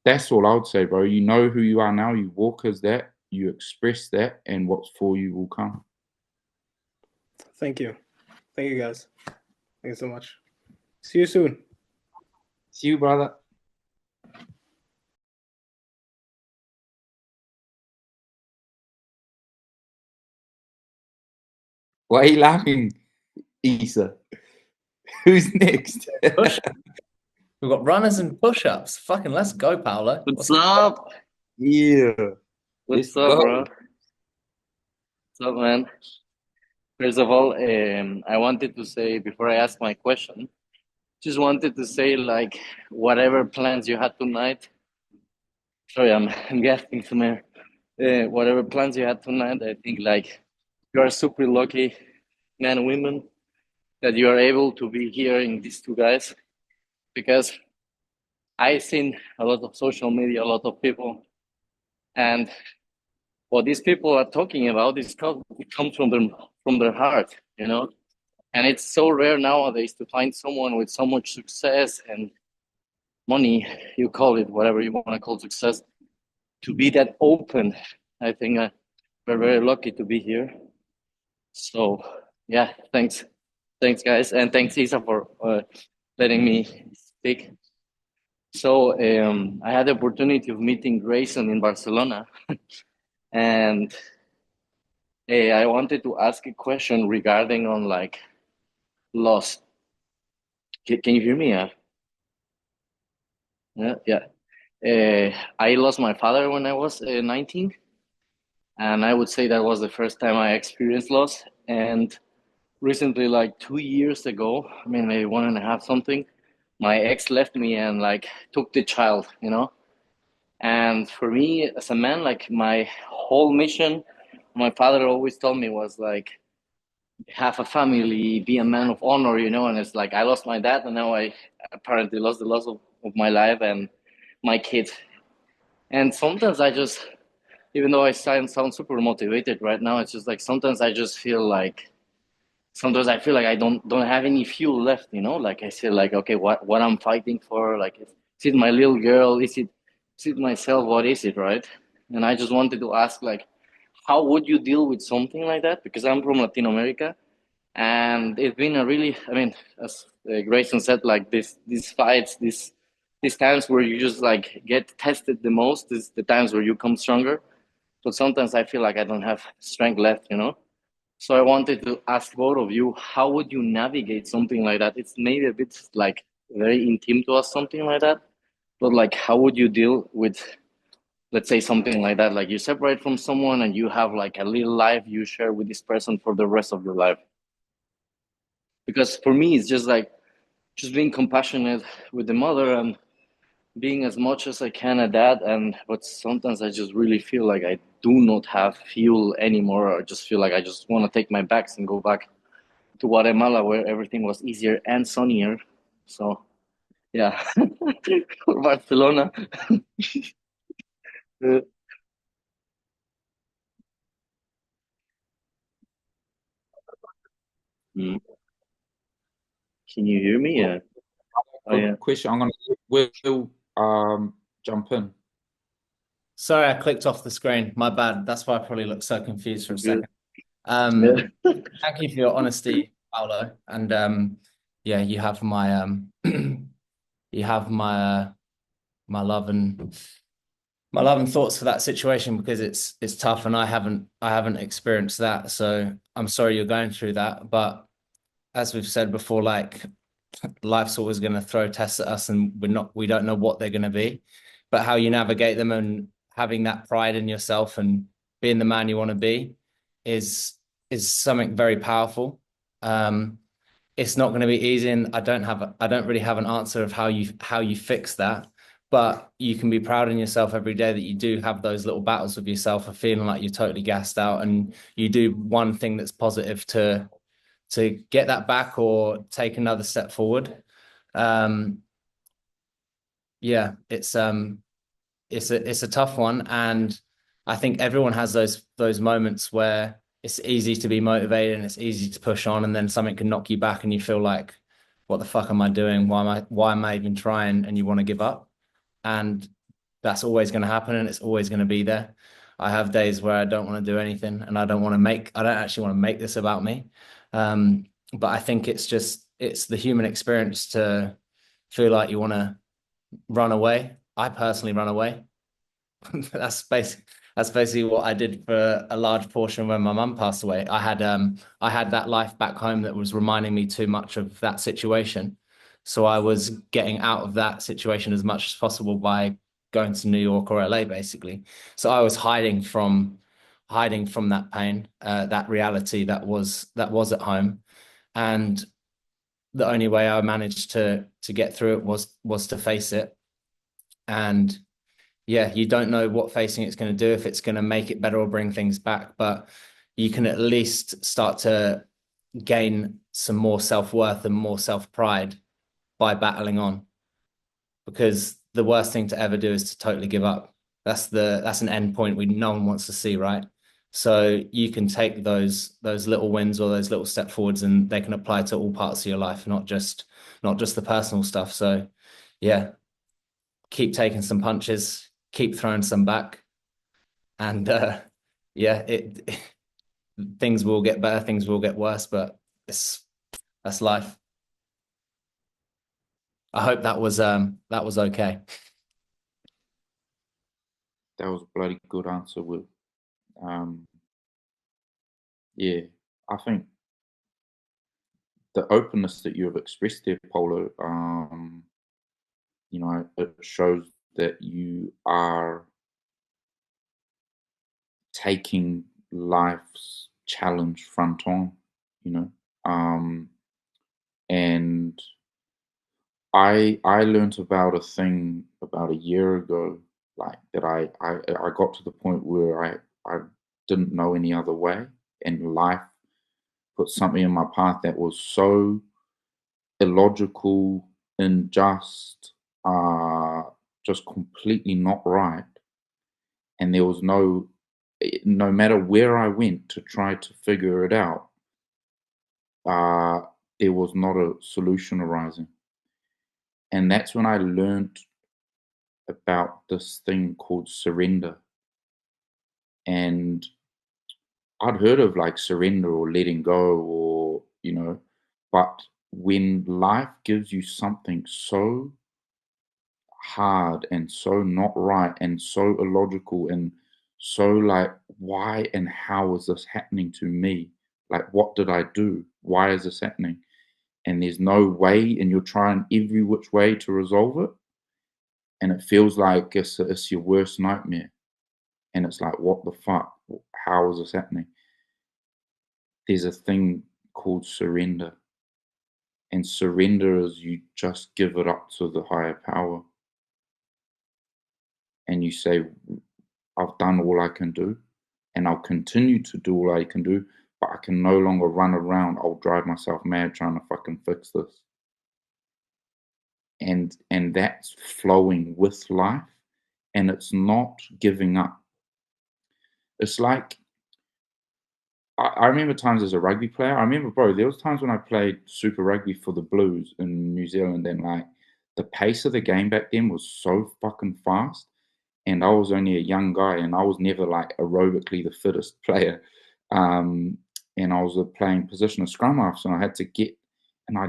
[SPEAKER 1] that's all I would say, bro. You know who you are now. You walk as that. You express that, and what's for you will come.
[SPEAKER 9] Thank you. Thank you, guys. Thank you so much. See you soon.
[SPEAKER 1] See you, brother. Why are you laughing, Issa? Who's next?
[SPEAKER 2] Push. We've got runners and push-ups. Fucking let's go, Paolo.
[SPEAKER 7] What's up?
[SPEAKER 1] Yeah.
[SPEAKER 7] What's
[SPEAKER 1] Let's
[SPEAKER 7] up,
[SPEAKER 1] go.
[SPEAKER 7] bro? What's up, man? First of all, I wanted to say, before I ask my question, just wanted to say, like, whatever plans you had tonight. Sorry, I'm gasping some air. Whatever plans you had tonight, I think, like, you are super lucky, men and women, that you are able to be hearing these two guys, because I've seen a lot of social media, a lot of people, and what these people are talking about it comes from their heart, you know. And it's so rare nowadays to find someone with so much success and money, you call it whatever you want to call success, to be that open. I think we're very lucky to be here. So yeah, thanks guys, and thanks Isa for letting me speak. So I had the opportunity of meeting Grayson in Barcelona, and I wanted to ask a question regarding on like loss. Can you hear me? Yeah. I lost my father when I was 19, and I would say that was the first time I experienced loss. And recently, like 2 years ago, I mean maybe 1.5 something, my ex left me and like took the child, you know. And for me as a man, like my whole mission, my father always told me was like, have a family, be a man of honor, you know. And it's like I lost my dad, and now I apparently lost the loss of my life and my kids. And sometimes I just, even though I sound super motivated right now, it's just like sometimes I just feel like, sometimes I feel like I don't have any fuel left, you know. Like I feel like, okay, what I'm fighting for, like is it my little girl, is it myself, what is it, right? And I just wanted to ask, like, how would you deal with something like that? Because I'm from Latin America, and it's been a really, I mean, as Grayson said, like these fights, these times where you just like get tested the most is the times where you come stronger. But sometimes I feel like I don't have strength left, you know. So I wanted to ask both of you, how would you navigate something like that? It's maybe a bit like very intimate to us, something like that. But like, how would you deal with, let's say, something like that? Like you separate from someone and you have like a little life you share with this person for the rest of your life. Because for me, it's just like, just being compassionate with the mother and being as much as I can a dad. And but sometimes I just really feel like I do not have fuel anymore. I just feel like I just want to take my bags and go back to Guatemala, where everything was easier and sunnier. So yeah, or Barcelona. Mm. Can you hear me? Yeah. Oh
[SPEAKER 1] Good
[SPEAKER 7] yeah.
[SPEAKER 1] question. I'm gonna let Will jump in.
[SPEAKER 2] Sorry, I clicked off the screen. My bad. That's why I probably looked so confused for a
[SPEAKER 7] Good.
[SPEAKER 2] second.
[SPEAKER 7] Yeah.
[SPEAKER 2] Thank you for your honesty, Paolo. And yeah, you have my you have my love and thoughts for that situation, because it's tough, and I haven't experienced that. So I'm sorry you're going through that. But as we've said before, like, life's always going to throw tests at us, and we don't know what they're going to be. But how you navigate them and having that pride in yourself and being the man you want to be is something very powerful. It's not going to be easy, and I don't really have an answer of how you fix that. But you can be proud in yourself every day that you do have those little battles with yourself of feeling like you're totally gassed out, and you do one thing that's positive to get that back or take another step forward. Yeah, it's a tough one, and I think everyone has those moments where it's easy to be motivated and it's easy to push on, and then something can knock you back and you feel like, what the fuck am I doing? Why am I even trying? And you want to give up. And that's always going to happen, and it's always going to be there. I have days where I don't want to do anything, and I don't actually want to make this about me. But I think it's the human experience to feel like you want to run away. I personally run away. That's basically what I did for a large portion when my mum passed away. I had that life back home that was reminding me too much of that situation. So I was getting out of that situation as much as possible by going to New York or LA, basically. So I was hiding from that pain, that reality that was at home. And the only way I managed to get through it was to face it. And yeah, you don't know what facing it's going to do, if it's going to make it better or bring things back, but you can at least start to gain some more self-worth and more self-pride by battling on. Because the worst thing to ever do is to totally give up. That's an end point no one wants to see, right? So you can take those little wins or those little step forwards, and they can apply to all parts of your life, not just the personal stuff. So yeah, keep taking some punches, keep throwing some back, and yeah, things will get better, things will get worse, but that's life. I hope that was okay.
[SPEAKER 1] That was a bloody good answer, Will. Yeah, I think the openness that you have expressed there, Polo, it shows that you are taking life's challenge front on, you know. And I learned about a thing about a year ago, like that I got to the point where I didn't know any other way, and life put something in my path that was so illogical and just completely not right. And there was no matter where I went to try to figure it out, there was not a solution arising. And that's when I learned about this thing called surrender. And I'd heard of like surrender or letting go, or, but when life gives you something so hard and so not right and so illogical and so like, why and how is this happening to me? Like, what did I do? Why is this happening? And there's no way, and you're trying every which way to resolve it. And it feels like it's your worst nightmare. And it's like, what the fuck? How is this happening? There's a thing called surrender. And surrender is you just give it up to the higher power. And you say, I've done all I can do, and I'll continue to do all I can do, but I can no longer run around. I'll drive myself mad trying to fucking fix this. And that's flowing with life, and it's not giving up. It's like, I remember times as a rugby player. I remember, bro, there was times when I played Super Rugby for the Blues in New Zealand, and like the pace of the game back then was so fucking fast. and I was only a young guy, and I was never like aerobically the fittest player. And I was playing position of scrum half, so I had to get, and I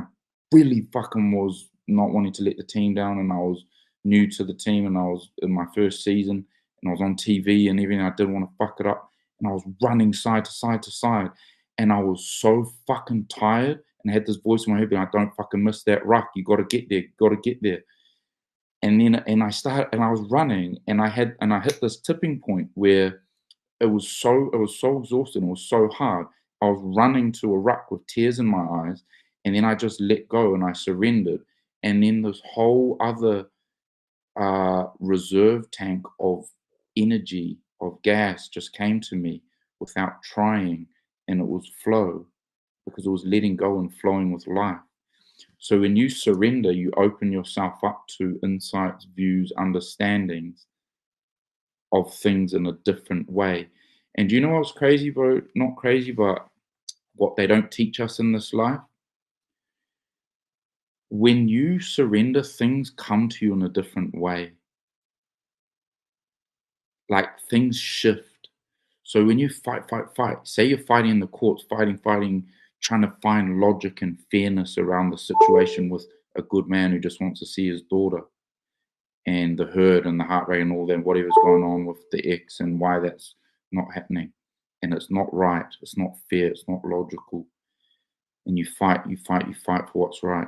[SPEAKER 1] really fucking was not wanting to let the team down, and I was new to the team, and I was in my first season, and I was on TV and everything. I didn't want to fuck it up, and I was running side to side to side, and I was so fucking tired, and I had this voice in my head being like, "Don't fucking miss that ruck. You got to get there. Got to get there." And then I started, and I was running, and I hit this tipping point where it was so exhausting. It was so hard. I was running to a ruck with tears in my eyes, and then I just let go and I surrendered. And then this whole other reserve tank of energy, of gas, just came to me without trying, and it was flow, because it was letting go and flowing with life. So when you surrender, you open yourself up to insights, views, understandings of things in a different way. And do you know what's crazy, bro? Not crazy, but what they don't teach us in this life? When you surrender, things come to you in a different way. Like things shift. So when you fight, say you're fighting in the courts, fighting, trying to find logic and fairness around the situation with a good man who just wants to see his daughter, and the hurt and the heart rate and all that, whatever's going on with the ex and why that's not happening. And it's not right, it's not fair, it's not logical. And you fight for what's right.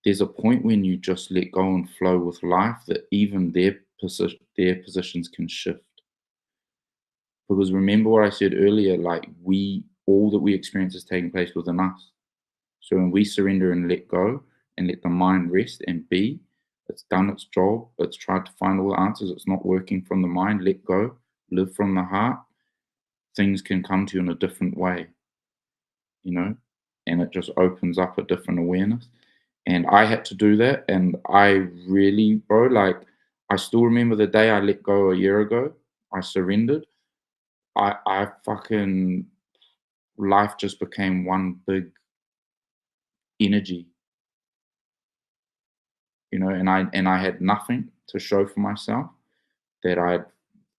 [SPEAKER 1] There's a point when you just let go and flow with life that even their positions can shift. Because remember what I said earlier, like all that we experience is taking place within us. So when we surrender and let go and let the mind rest and be, it's done its job. It's tried to find all the answers. It's not working from the mind. Let go, live from the heart. Things can come to you in a different way, and it just opens up a different awareness. And I had to do that. And I really, bro, like, I still remember the day I let go a year ago. I surrendered. I fucking, life just became one big energy. And I had nothing to show for myself that I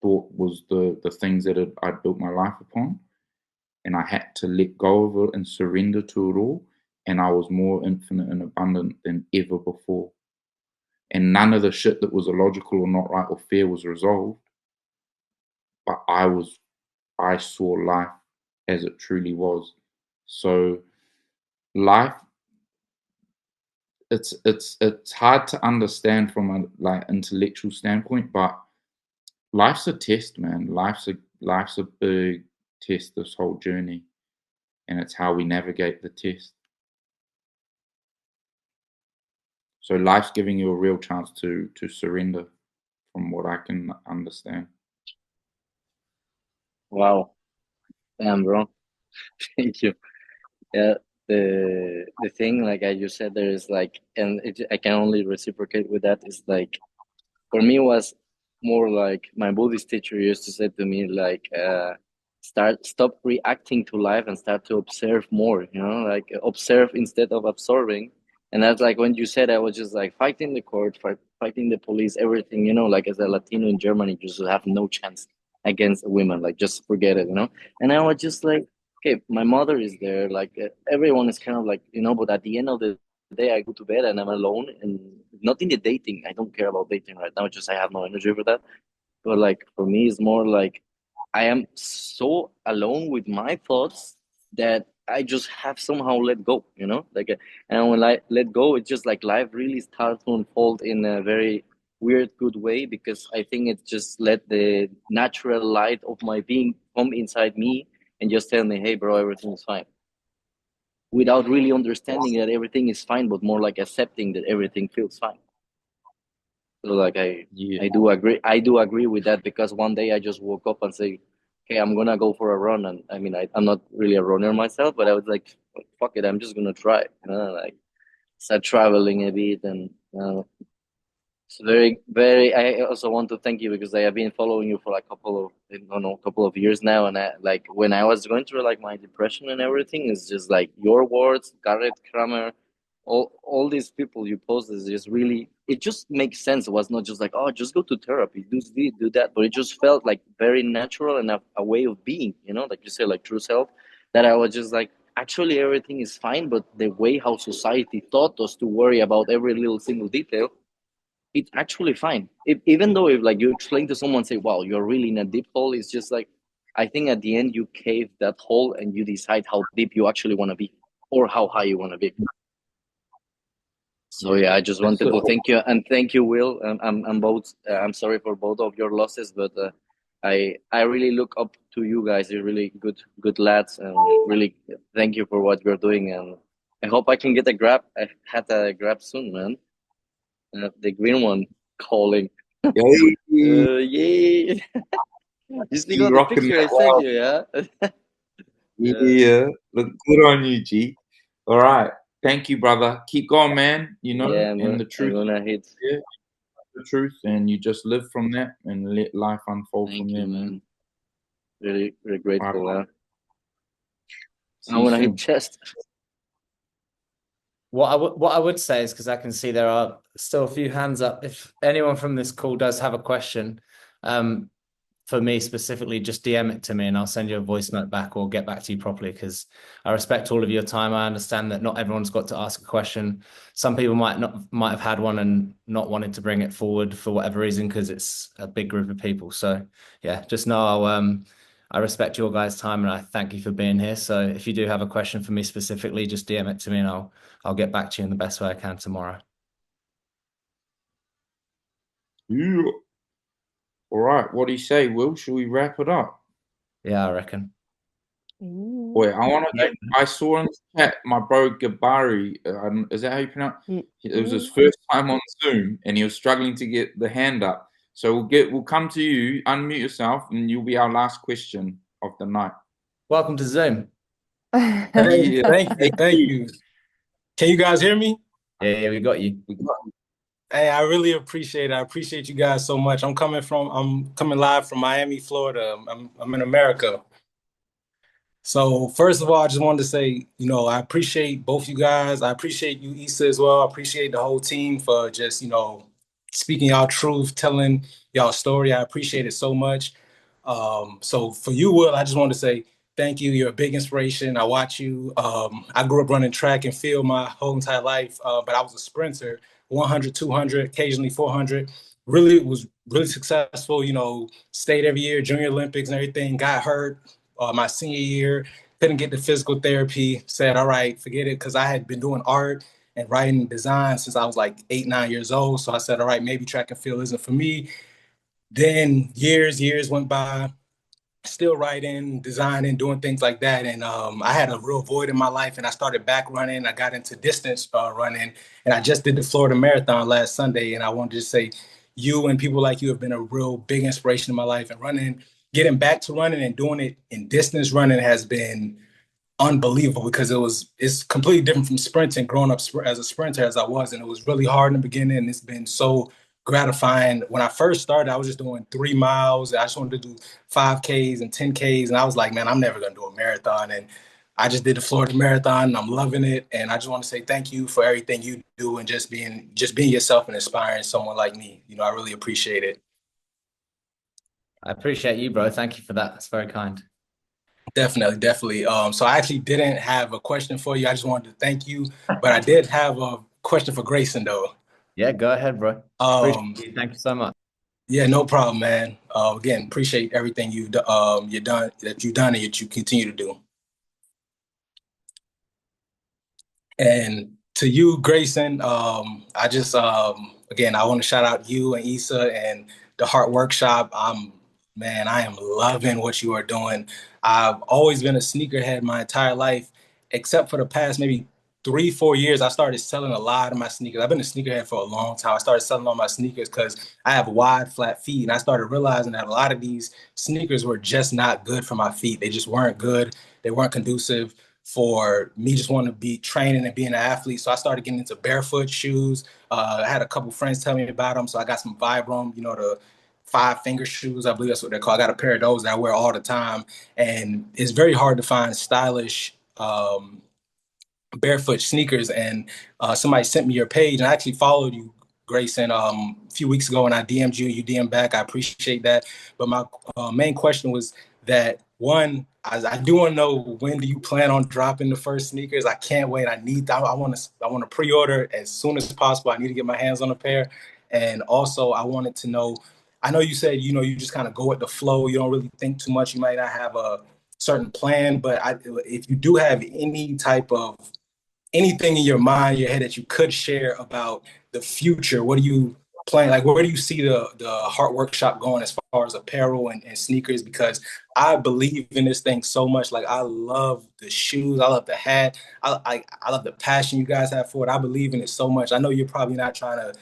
[SPEAKER 1] thought was the things that I'd built my life upon, and I had to let go of it and surrender to it all, and I was more infinite and abundant than ever before. And none of the shit that was illogical or not right or fair was resolved, but I saw life as it truly was. So life, it's hard to understand from a like intellectual standpoint, but life's a test, man. Life's a big test, this whole journey, and it's how we navigate the test. So life's giving you a real chance to surrender, from what I can understand.
[SPEAKER 7] Wow. Damn, bro. Thank you. Yeah, the thing, like I just said, there is like, and I can only reciprocate with that, is like, for me, was more like my Buddhist teacher used to say to me, like, stop reacting to life and start to observe more, like observe instead of absorbing. And that's like when you said, I was just like fighting the court, fighting the police, everything, like as a Latino in Germany, you just have no chance against women, like just forget it. And I was just like, okay, my mother is there, like everyone is kind of like, but at the end of the day, I go to bed and I'm alone, and not in the dating. I don't care about dating right now. Just I have no energy for that. But like for me, it's more like I am so alone with my thoughts that I just have somehow let go. Like, and when I let go, it's just like life really starts to unfold in a very weird, good way, because I think it just let the natural light of my being come inside me and just tell me, hey, bro, everything is fine, without really understanding that everything is fine, but more like accepting that everything feels fine. So like I do agree with that, because one day I just woke up and say, okay, I'm gonna go for a run. And I mean, I'm not really a runner myself, but I was like, fuck it, I'm just gonna try, like start traveling a bit. And it's very, very, I also want to thank you, because I have been following you for like couple of years now. And like when I was going through like my depression and everything, it's just like your words, Garrett Kramer, all these people you post is just really it just makes sense. It was not just like, oh, just go to therapy, do this, do that, but it just felt like very natural and a way of being, like you say, like true self, that I was just like, actually everything is fine, but the way how society taught us to worry about every little single detail, it's actually fine. Even though if like you explain to someone, say, wow, you're really in a deep hole, it's just like, I think at the end you cave that hole and you decide how deep you actually want to be or how high you want to be. So yeah, I just wanted to thank you, and thank you, Will. I'm both. I'm sorry for both of your losses, but I really look up to you guys. You're really good lads, and really thank you for what you're doing. And I hope I can get a grab. I had a grab soon, man. The green one calling.
[SPEAKER 1] Yay.
[SPEAKER 7] Yay! You still got the
[SPEAKER 1] rocking
[SPEAKER 7] picture I
[SPEAKER 1] that
[SPEAKER 7] sent
[SPEAKER 1] well.
[SPEAKER 7] you, yeah?
[SPEAKER 1] Yeah. Look good on you, G. All right. Thank you, brother. Keep going, man.
[SPEAKER 7] Yeah,
[SPEAKER 1] and the truth.
[SPEAKER 7] I'm gonna hit.
[SPEAKER 1] Yeah, the truth, and you just live from that and let life unfold
[SPEAKER 7] Thank
[SPEAKER 1] from
[SPEAKER 7] you,
[SPEAKER 1] there,
[SPEAKER 7] man. Really, really grateful.
[SPEAKER 1] Right.
[SPEAKER 7] I want to hit chest.
[SPEAKER 2] What I would say is, because I can see there are still a few hands up. If anyone from this call does have a question, for me specifically, just DM it to me and I'll send you a voice note back or get back to you properly, because I respect all of your time. I understand that not everyone's got to ask a question. Some people might have had one and not wanted to bring it forward for whatever reason, because it's a big group of people. So yeah, just know I respect your guys' time and I thank you for being here. So if you do have a question for me specifically, just DM it to me and I'll get back to you in the best way I can tomorrow.
[SPEAKER 1] Yeah. All right. What do you say, Will? Should we wrap it up?
[SPEAKER 2] Yeah, I reckon.
[SPEAKER 1] Wait, I saw in the chat my bro Gabari. Is that how you pronounce it? It was his first time on Zoom and he was struggling to get the hand up. So we'll come to you, unmute yourself, and you'll be our last question of the night.
[SPEAKER 2] Welcome to Zoom.
[SPEAKER 9] Hey, thank you. Can you guys hear me?
[SPEAKER 2] Yeah, we got you.
[SPEAKER 9] Hey, I really appreciate it. I appreciate you guys so much. I'm coming live from Miami, Florida. I'm in America. So first of all, I just wanted to say, I appreciate both you guys. I appreciate you, Issa, as well. I appreciate the whole team for just, speaking y'all truth, telling y'all story. I appreciate it so much. So for you, Will, I just want to say thank you. You're a big inspiration. I watch you. I grew up running track and field my whole entire life, but I was a sprinter, 100, 200, occasionally 400. Really was really successful, stayed every year, Junior Olympics and everything, got hurt my senior year, couldn't get the physical therapy, said, all right, forget it, because I had been doing art and writing and design since I was like 8, 9 years old. So I said, all right, maybe track and field isn't for me. Then years went by, still writing, designing, doing things like that. And I had a real void in my life and I started back running. I got into distance running and I just did the Florida Marathon last Sunday. And I wanted to say you and people like you have been a real big inspiration in my life, and getting back to running and doing it in distance running has been unbelievable, because it's completely different from sprinting, growing up as a sprinter as I was. And it was really hard in the beginning. And it's been so gratifying. When I first started, I was just doing 3 miles. I just wanted to do 5Ks and 10Ks. And I was like, man, I'm never going to do a marathon. And I just did the Florida Marathon and I'm loving it. And I just want to say thank you for everything you do and just being yourself and inspiring someone like me. I really appreciate it.
[SPEAKER 2] I appreciate you, bro. Thank you for that. That's very kind.
[SPEAKER 9] Definitely. So I actually didn't have a question for you. I just wanted to thank you, but I did have a question for Grayson, though.
[SPEAKER 2] Yeah, go ahead, bro. Thank you so much.
[SPEAKER 9] Yeah, no problem, man. Again, appreciate everything you've done and that you continue to do. And to you, Grayson, I just again, I want to shout out you and Issa and the Heart Workshop. I am loving what you are doing. I've always been a sneakerhead my entire life, except for the past maybe 3, 4 years. I started selling a lot of my sneakers. I've been a sneakerhead for a long time. I started selling all my sneakers because I have wide, flat feet, and I started realizing that a lot of these sneakers were just not good for my feet. They just weren't good. They weren't conducive for me just wanting to be training and being an athlete. So I started getting into barefoot shoes. I had a couple friends tell me about them. So I got some Vibram, the 5-finger shoes. I believe that's what they're called. I got a pair of those that I wear all the time. And it's very hard to find stylish barefoot sneakers. And somebody sent me your page, and I actually followed you,
[SPEAKER 10] Grayson, a few weeks ago when I DM'd you, you DM'd back. I appreciate that. But my main question was that, one, I do want to know, when do you plan on dropping the first sneakers? I can't wait. I want to pre-order as soon as possible. I need to get my hands on a pair. And also, I wanted to know, I know you said, you just kind of go with the flow. You don't really think too much. You might not have a certain plan, but if you do have any type of anything in your mind, your head that you could share about the future, what do you plan? Like, where do you see the Heart Workshop going as far as apparel and sneakers? Because I believe in this thing so much. Like, I love the shoes, I love the hat, I love the passion you guys have for it. I believe in it so much. I know you're probably not trying to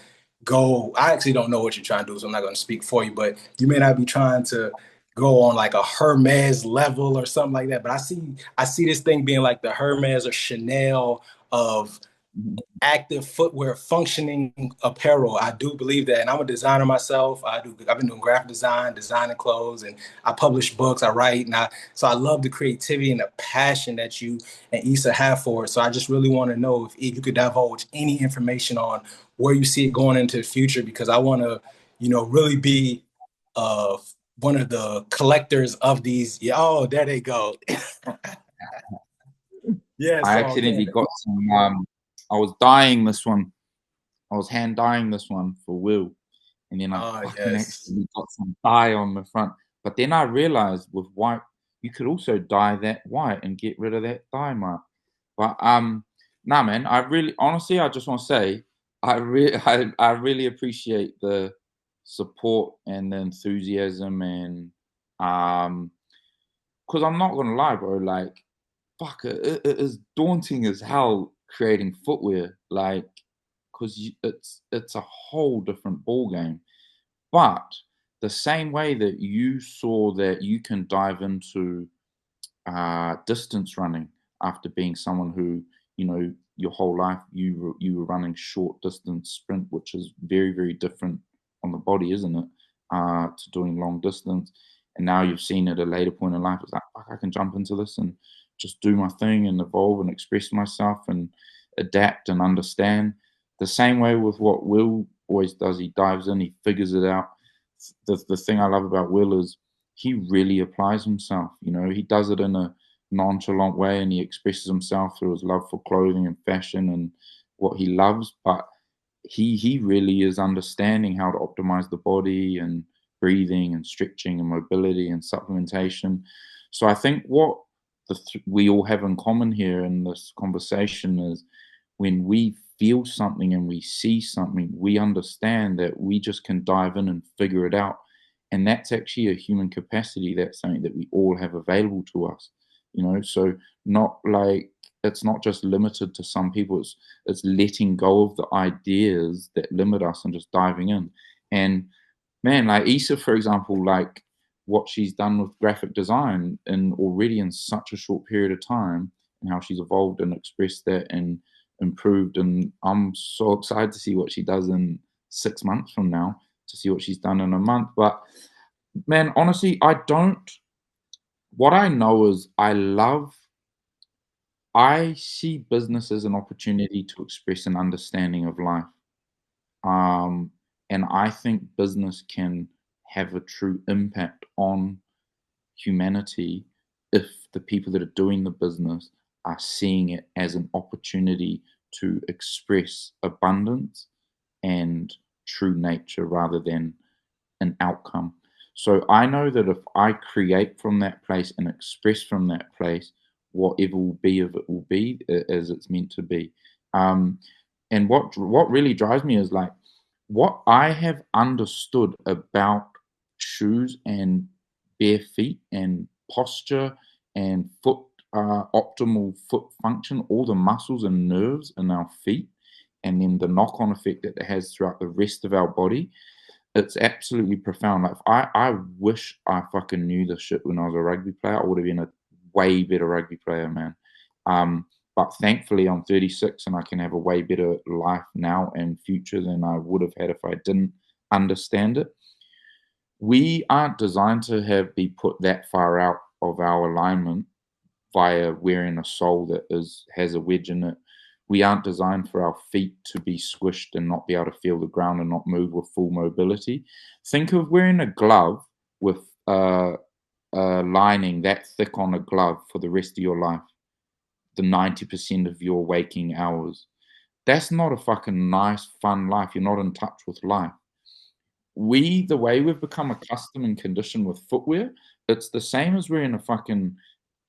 [SPEAKER 10] go. I actually don't know what you're trying to do, so I'm not going to speak for you. But you may not be trying to go on like a Hermes level or something like that. But I see this thing being like the Hermes or Chanel of active footwear, functioning apparel. I do believe that, and I'm a designer myself. I've been doing graphic design, designing clothes, and I publish books, I write, so I love the creativity and the passion that you and Issa have for it. So I just really want to know if you could divulge any information on where you see it going into the future, because I want to, really be one of the collectors of these. Yeah, oh, there they go. Yeah,
[SPEAKER 1] I accidentally got some. I was dyeing this one. I was hand dyeing this one for Will, and then I actually got some dye on the front. But then I realized with white, you could also dye that white and get rid of that dye mark. But nah, man, honestly, I just want to say, I really appreciate the support and the enthusiasm, and because I'm not gonna lie, bro, like, fuck, it is daunting as hell creating footwear, like, because it's a whole different ball game. But the same way that you saw that you can dive into distance running after being someone who, your whole life you were running short distance sprint, which is very, very different on the body, isn't it? To doing long distance. And now you've seen at a later point in life, it's like, fuck, I can jump into this and just do my thing and evolve and express myself and adapt and understand. The same way with what Will always does, he dives in, he figures it out. The thing I love about Will is he really applies himself. He does it in a nonchalant way, and he expresses himself through his love for clothing and fashion and what he loves. But he really is understanding how to optimize the body and breathing and stretching and mobility and supplementation. So I think what we all have in common here in this conversation is, when we feel something and we see something, we understand that we just can dive in and figure it out. And that's actually a human capacity. That's something that we all have available to us, so not like, it's not just limited to some people. It's letting go of the ideas that limit us and just diving in. And man, like Issa, for example, like what she's done with graphic design and already in such a short period of time, and how she's evolved and expressed that and improved. And I'm so excited to see what she does in 6 months from now, to see what she's done in a month. But man, honestly, what I know is I see business as an opportunity to express an understanding of life. And I think business can have a true impact on humanity if the people that are doing the business are seeing it as an opportunity to express abundance and true nature rather than an outcome. So I know that if I create from that place and express from that place, whatever will be of it will be as it's meant to be. And what really drives me is like, what I have understood about shoes and bare feet and posture and optimal foot function, all the muscles and nerves in our feet, and then the knock-on effect that it has throughout the rest of our body. It's absolutely profound. Like, I wish I fucking knew this shit when I was a rugby player. I would have been a way better rugby player, man. But thankfully I'm 36 and I can have a way better life now and future than I would have had if I didn't understand it. We aren't designed to be put that far out of our alignment via wearing a sole that has a wedge in it. We aren't designed for our feet to be squished and not be able to feel the ground and not move with full mobility. Think of wearing a glove with a lining that thick on a glove for the rest of your life, the 90% of your waking hours. That's not a fucking nice, fun life. You're not in touch with life. The way we've become accustomed and conditioned with footwear, it's the same as wearing a fucking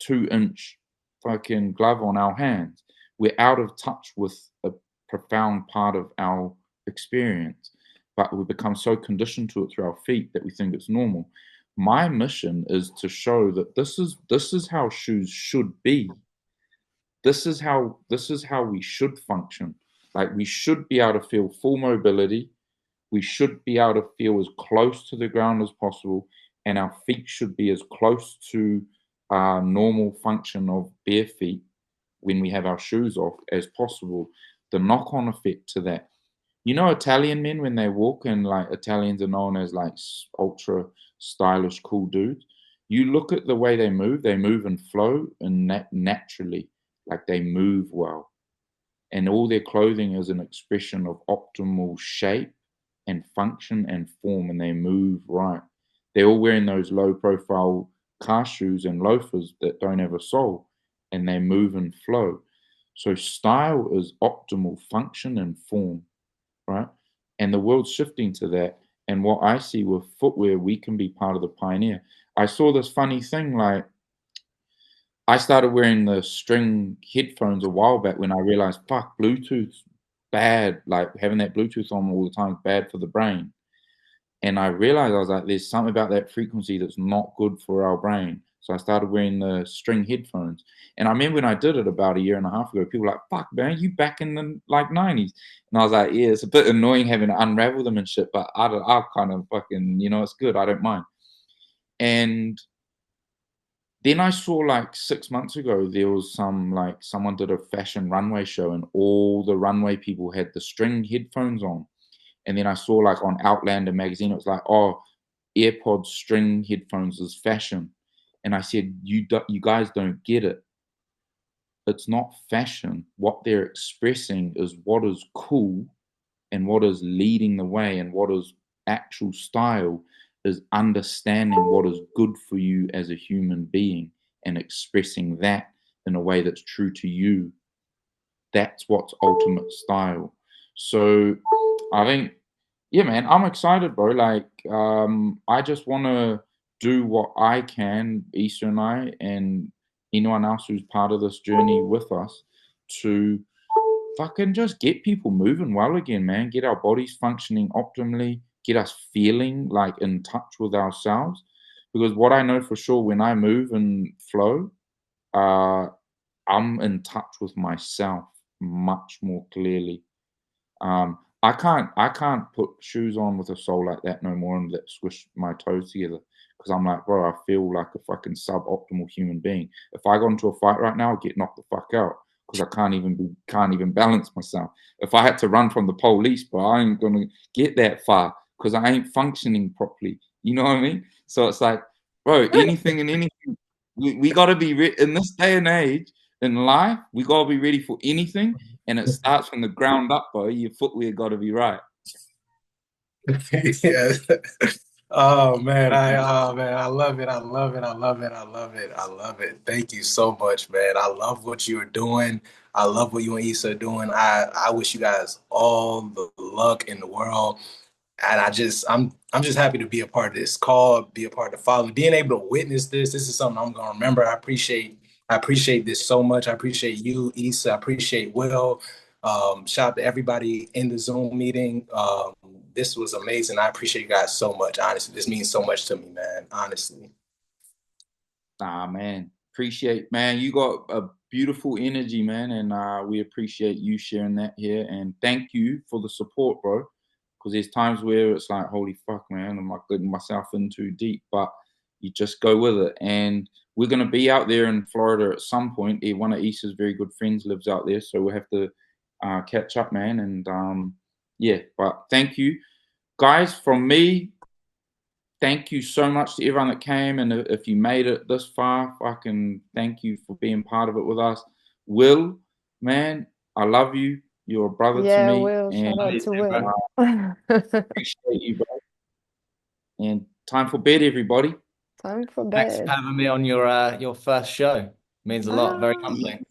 [SPEAKER 1] 2-inch fucking glove on our hands. We're out of touch with a profound part of our experience, but we become so conditioned to it through our feet that we think it's normal. My mission is to show that this is how shoes should be. This is how we should function. Like, we should be able to feel full mobility. We should be able to feel as close to the ground as possible, and our feet should be as close to normal function of bare feet when we have our shoes off as possible. The knock-on effect to that. You know, Italian men, when they walk, and like Italians are known as like ultra stylish, cool dudes. You look at the way they move in flow and naturally, like they move well. And all their clothing is an expression of optimal shape and function and form, and they move right. They're all wearing those low profile car shoes and loafers that don't have a sole, and they move and flow. So style is optimal function and form, right? And the world's shifting to that. And what I see with footwear, we can be part of the pioneer. I saw this funny thing, like I started wearing the string headphones a while back when I realized, fuck, Bluetooth's bad. Like having that Bluetooth on all the time is bad for the brain. And I realized, I was like, there's something about that frequency that's not good for our brain. So I started wearing the string headphones. And I remember when I did it about a year and a half ago, people were like, fuck, man, you back in the like 90s. And I was like, yeah, it's a bit annoying having to unravel them and shit, but I'll kind of fucking, it's good. I don't mind. And then I saw like 6 months ago, there was someone did a fashion runway show, and all the runway people had the string headphones on. And then I saw like on Outlander magazine, it was like, oh, AirPods string headphones is fashion. And I said, you guys don't get it. It's not fashion. What they're expressing is what is cool and what is leading the way, and what is actual style is understanding what is good for you as a human being and expressing that in a way that's true to you. That's what's ultimate style. So I think, yeah, man, I'm excited, bro. Like, I just want to do what I can, Issa and I, and anyone else who's part of this journey with us, to fucking just get people moving well again, man. Get our bodies functioning optimally, get us feeling like in touch with ourselves. Because what I know for sure, when I move and flow, I'm in touch with myself much more clearly. I can't put shoes on with a sole like that no more and that squish my toes together, because I'm like, bro, I feel like a fucking suboptimal human being. If I got into a fight right now, I'd get knocked the fuck out, because I can't even balance myself. If I had to run from the police, bro, I ain't gonna get that far because I ain't functioning properly. You know what I mean? So it's like, bro, anything and anything. We gotta be in this day and age in life. We gotta be ready for anything. And it starts from the ground up, bro. Your footwear got to be right.
[SPEAKER 10] Yeah. Oh man, I love it. I love it. I love it. I love it. I love it. Thank you so much, man. I love what you're doing. I love what you and Issa are doing. I wish you guys all the luck in the world. And I'm just happy to be a part of this call, be a part of the following, being able to witness this. This is something I'm gonna remember. I appreciate this so much. I appreciate you, Issa. I appreciate Will. Shout out to everybody in the Zoom meeting. This was amazing. I appreciate you guys so much. Honestly, this means so much to me, man. Honestly.
[SPEAKER 1] Nah, man. Appreciate, man. You got a beautiful energy, man, and we appreciate you sharing that here. And thank you for the support, bro. Because there's times where it's like, holy fuck, man, am I getting myself in too deep? But you just go with it. And we're going to be out there in Florida at some point. One of Issa's very good friends lives out there, so we'll have to catch up, man. And yeah, but thank you. Guys, from me, thank you so much to everyone that came. And if you made it this far, fucking thank you for being part of it with us. Will, man, I love you. You're a brother to
[SPEAKER 6] Yeah,
[SPEAKER 1] me,
[SPEAKER 6] Will, shout
[SPEAKER 1] and
[SPEAKER 6] out to Will.
[SPEAKER 1] appreciate you, bro. And time for bed, everybody.
[SPEAKER 6] Time for
[SPEAKER 2] Thanks for
[SPEAKER 6] bed.
[SPEAKER 2] having me on your first show. Means a lot. Very humbling.